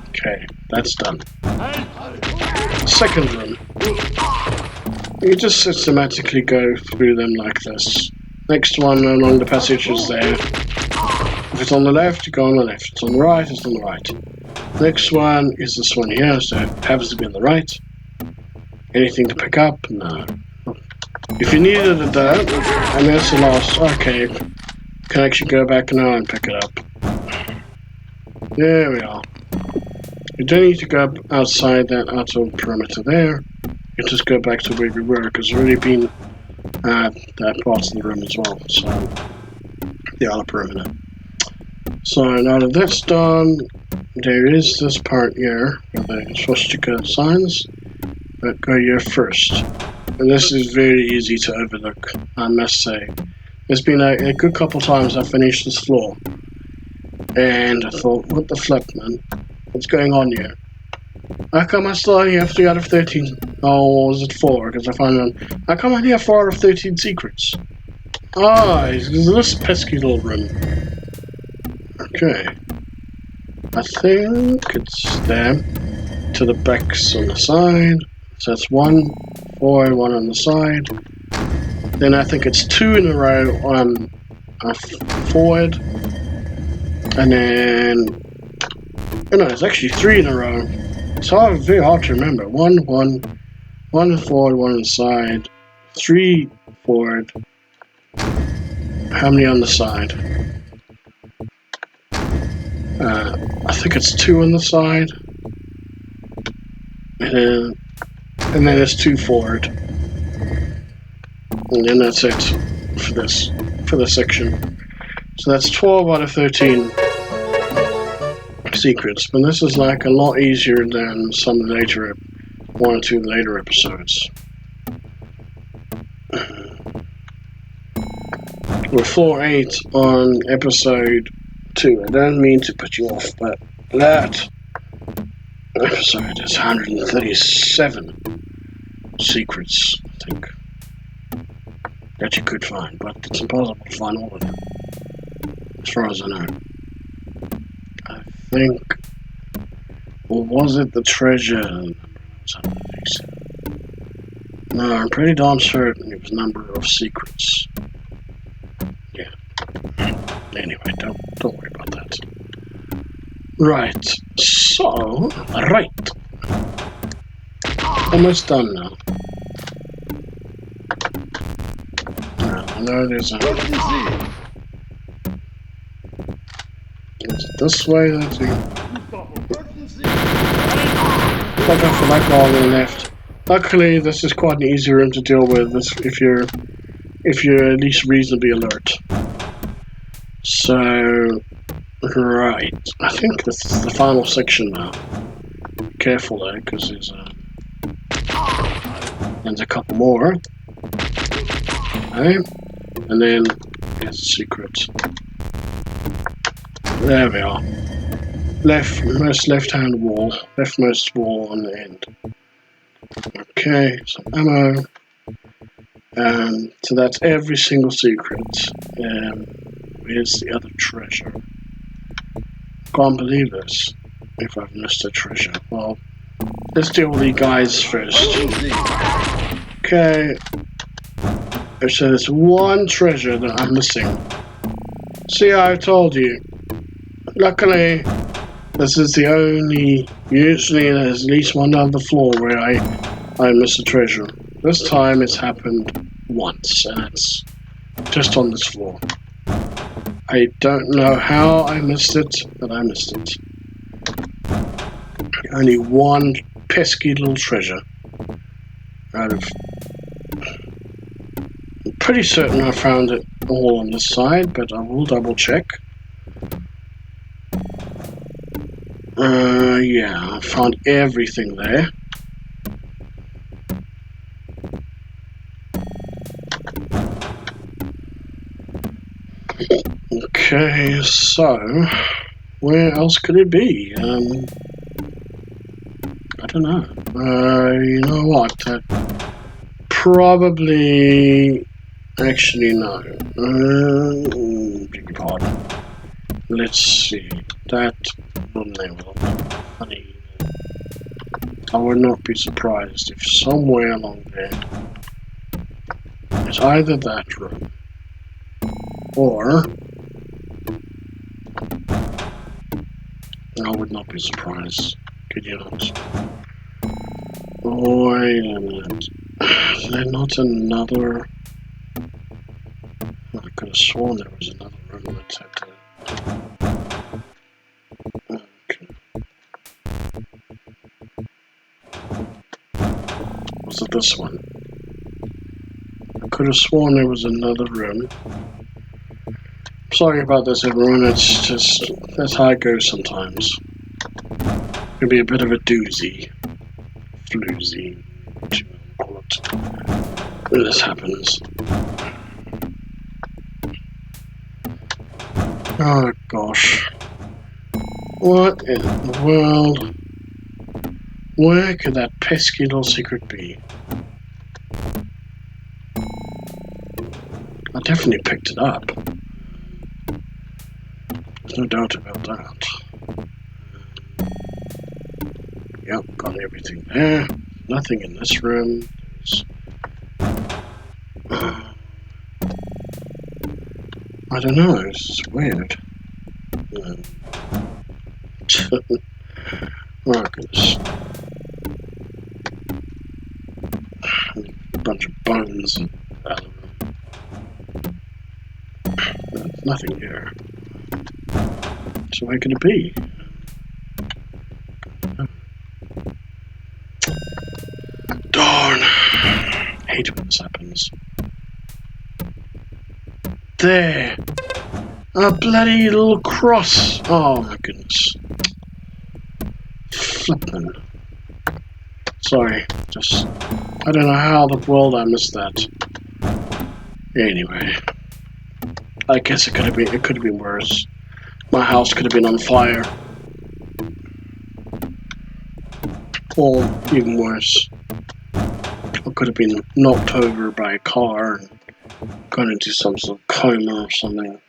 Okay, that's done. Second room. You just systematically go through them like this. Next one along the passage is there. If it's on the left, you go on the left. If it's on the right, it's on the right. Next one is this one here, so it happens to be on the right. Anything to pick up? No. If you needed a dirt, and that's the last, okay, you can actually go back now and pick it up. There we are. You don't need to go outside that outer perimeter there. You just go back to where we were, because there's already been that part of the room as well, so the outer perimeter. So now that that's done, there is this part here where the swastika signs, but go here first. And this is very easy to overlook, I must say. There's been a good couple times I finished this floor, and I thought, what the flip, man? What's going on here? How come I still only have 3 out of 13? Oh, was it 4? Because I found out. How come I only have 4 out of 13 secrets? Ah, it's this pesky little room. Okay. I think it's there. To the backs on the side. So that's 1 forward, 1 on the side. Then I think it's 2 in a row on forward. And then... Oh no, it's actually 3 in a row. It's very hard to remember. 1 forward, 1 on the side, 3 forward. How many on the side? I think it's 2 on the side. And then it's 2 forward. And then that's it for this section. So that's 12 out of 13 secrets, but this is like a lot easier than some later, 1 or 2 later episodes. We're floor 8 on episode 2. I don't mean to put you off, but that episode is 137 secrets, I think, that you could find, but it's impossible to find all of them, as far as I know. I think, or was it the treasure? No, I'm pretty darn certain it was number of secrets. Yeah. Anyway, don't worry about that. Right. So, right. Almost done now. I know there's a... Is it this way? That's it. Watch out for that guy on the left. Luckily, this is quite an easy room to deal with if you're at least reasonably alert. So, right. I think this is the final section now. Be careful though, because there's There's a couple more. Okay. And then there's a secret. There we are. Leftmost left-hand wall. Leftmost wall on the end. Okay, some ammo. So that's every single secret. Where's the other treasure? Can't believe this. If I've missed a treasure. Well, let's deal with these guys first. Okay. So there's one treasure that I'm missing. See, I told you. Luckily, this is the only. Usually, there's at least one other floor where I miss a treasure. This time, it's happened once, and it's just on this floor. I don't know how I missed it, but I missed it. Only one pesky little treasure out of. I'm pretty certain I found it all on this side, but I will double check. Yeah, I found everything there. Okay, so where else could it be? I don't know. You know what? Probably. Actually, no. Beg your pardon. Let's see. That room there will be funny. I would not be surprised if somewhere along there it's either that room or I would not be surprised. Could you not? Oh, wait a minute. Is there not another? I could have sworn there was another room that had okay. Was it this one? I could have sworn there was another room. Sorry about this, everyone. It's just that's how it goes sometimes. It can be a bit of a doozy, floozy, what you want to call it, when this happens. Oh gosh. What in the world? Where could that pesky little secret be? I definitely picked it up. There's no doubt about that. Yep, got everything there. Nothing in this room. I don't know, this is weird. Oh goodness. A bunch of bones and there's nothing here. So where could it be? Darn. I hate when this happens. There! A bloody little cross! Oh my goodness. Flippin'. Sorry, just... I don't know how the world I missed that. Anyway. I guess it could have been worse. My house could have been on fire. Or even worse. I could have been knocked over by a car and gone into some sort of coma or something.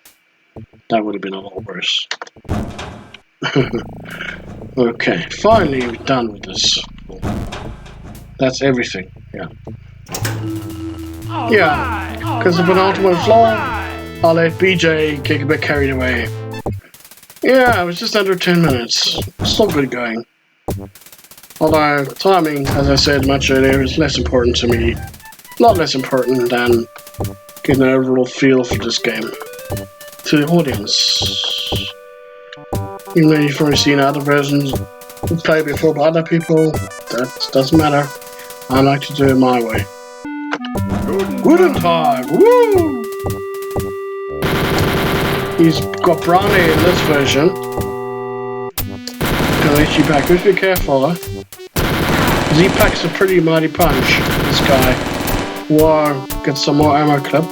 That would have been a lot worse. Okay, finally we're done with this. That's everything, yeah. Yeah, because of an ultimate flaw, I'll let BJ get a bit carried away. Yeah, it was just under 10 minutes. Still good going. Although, timing, as I said much earlier, is less important to me. A lot less important than getting an overall feel for this game to the audience. Even though you've probably seen other versions played before by other people, that doesn't matter. I like to do it my way. Guten Tag! Woo! He's got brownie in this version. Gonna let you back. Just be careful, huh? Because he packs a pretty mighty punch, this guy. War, get some more ammo clip.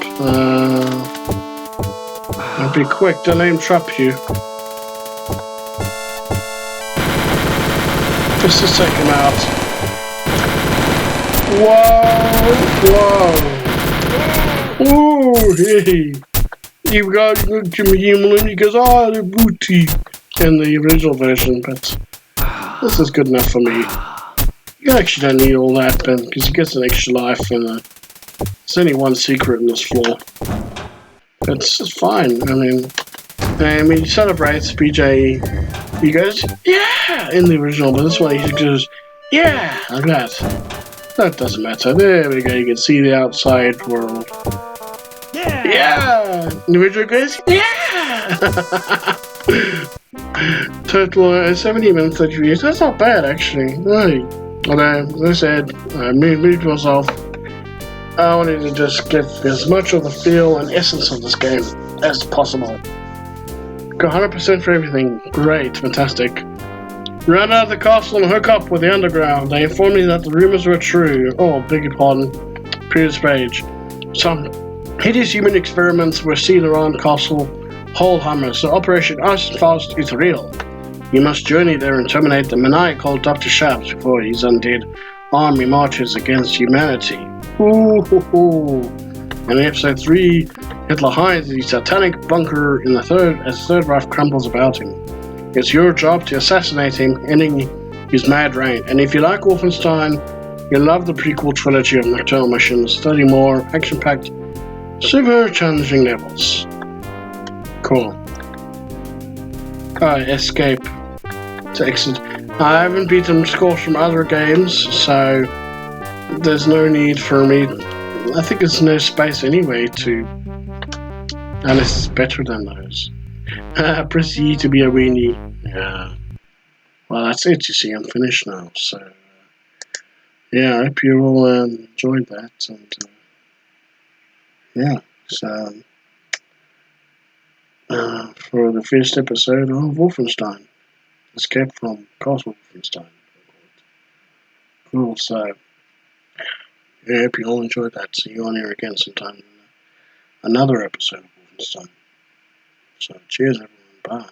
And be quick, don't let him trap you. Just to take him out. Whoa! Whoa! Hey! You got Jimmy Himmel, he goes, oh, the booty! In the original version, but this is good enough for me. You actually don't need all that, Ben, because he gets an extra life, and there's only one secret in this floor. It's fine. I mean, he celebrates BJ. He goes, yeah, in the original, but this one he goes, yeah, like that. That doesn't matter. There we go. You can see the outside world. Yeah. In the original goes, yeah. Total 70 minutes, 30 views. That's not bad, actually. Right. Although, as I said, I moved myself. I wanted to just get as much of the feel and essence of this game as possible. Got 100% for everything. Great, fantastic. Ran out of the castle and hook up with the underground. They informed me that the rumors were true. Oh, beg your pardon. Previous page. Some hideous human experiments were seen around Castle Holhammer, so Operation Ice and Fast is real. You must journey there and terminate the maniacal Dr. Shaft before his undead army marches against humanity. Ooh. In episode 3, Hitler hides the satanic bunker in the Third Reich crumbles about him. It's your job to assassinate him, ending his mad reign. And if you like Wolfenstein, you'll love the prequel trilogy of Nocturnal Missions. Study more action-packed, super challenging levels. Cool. Escape to exit. I haven't beaten scores from other games, so there's no need for me. I think there's no space anyway to, unless it's better than those. Press E to be a weenie. Yeah. Well, that's it. You see, I'm finished now. So, yeah, I hope you all enjoyed that. And yeah, so for the first episode of Wolfenstein, Escape from Castle Wolfenstein. Cool. So, yeah, I hope you all enjoyed that. See you on here again sometime. Another episode of Wolfenstein. So, cheers, everyone. Bye.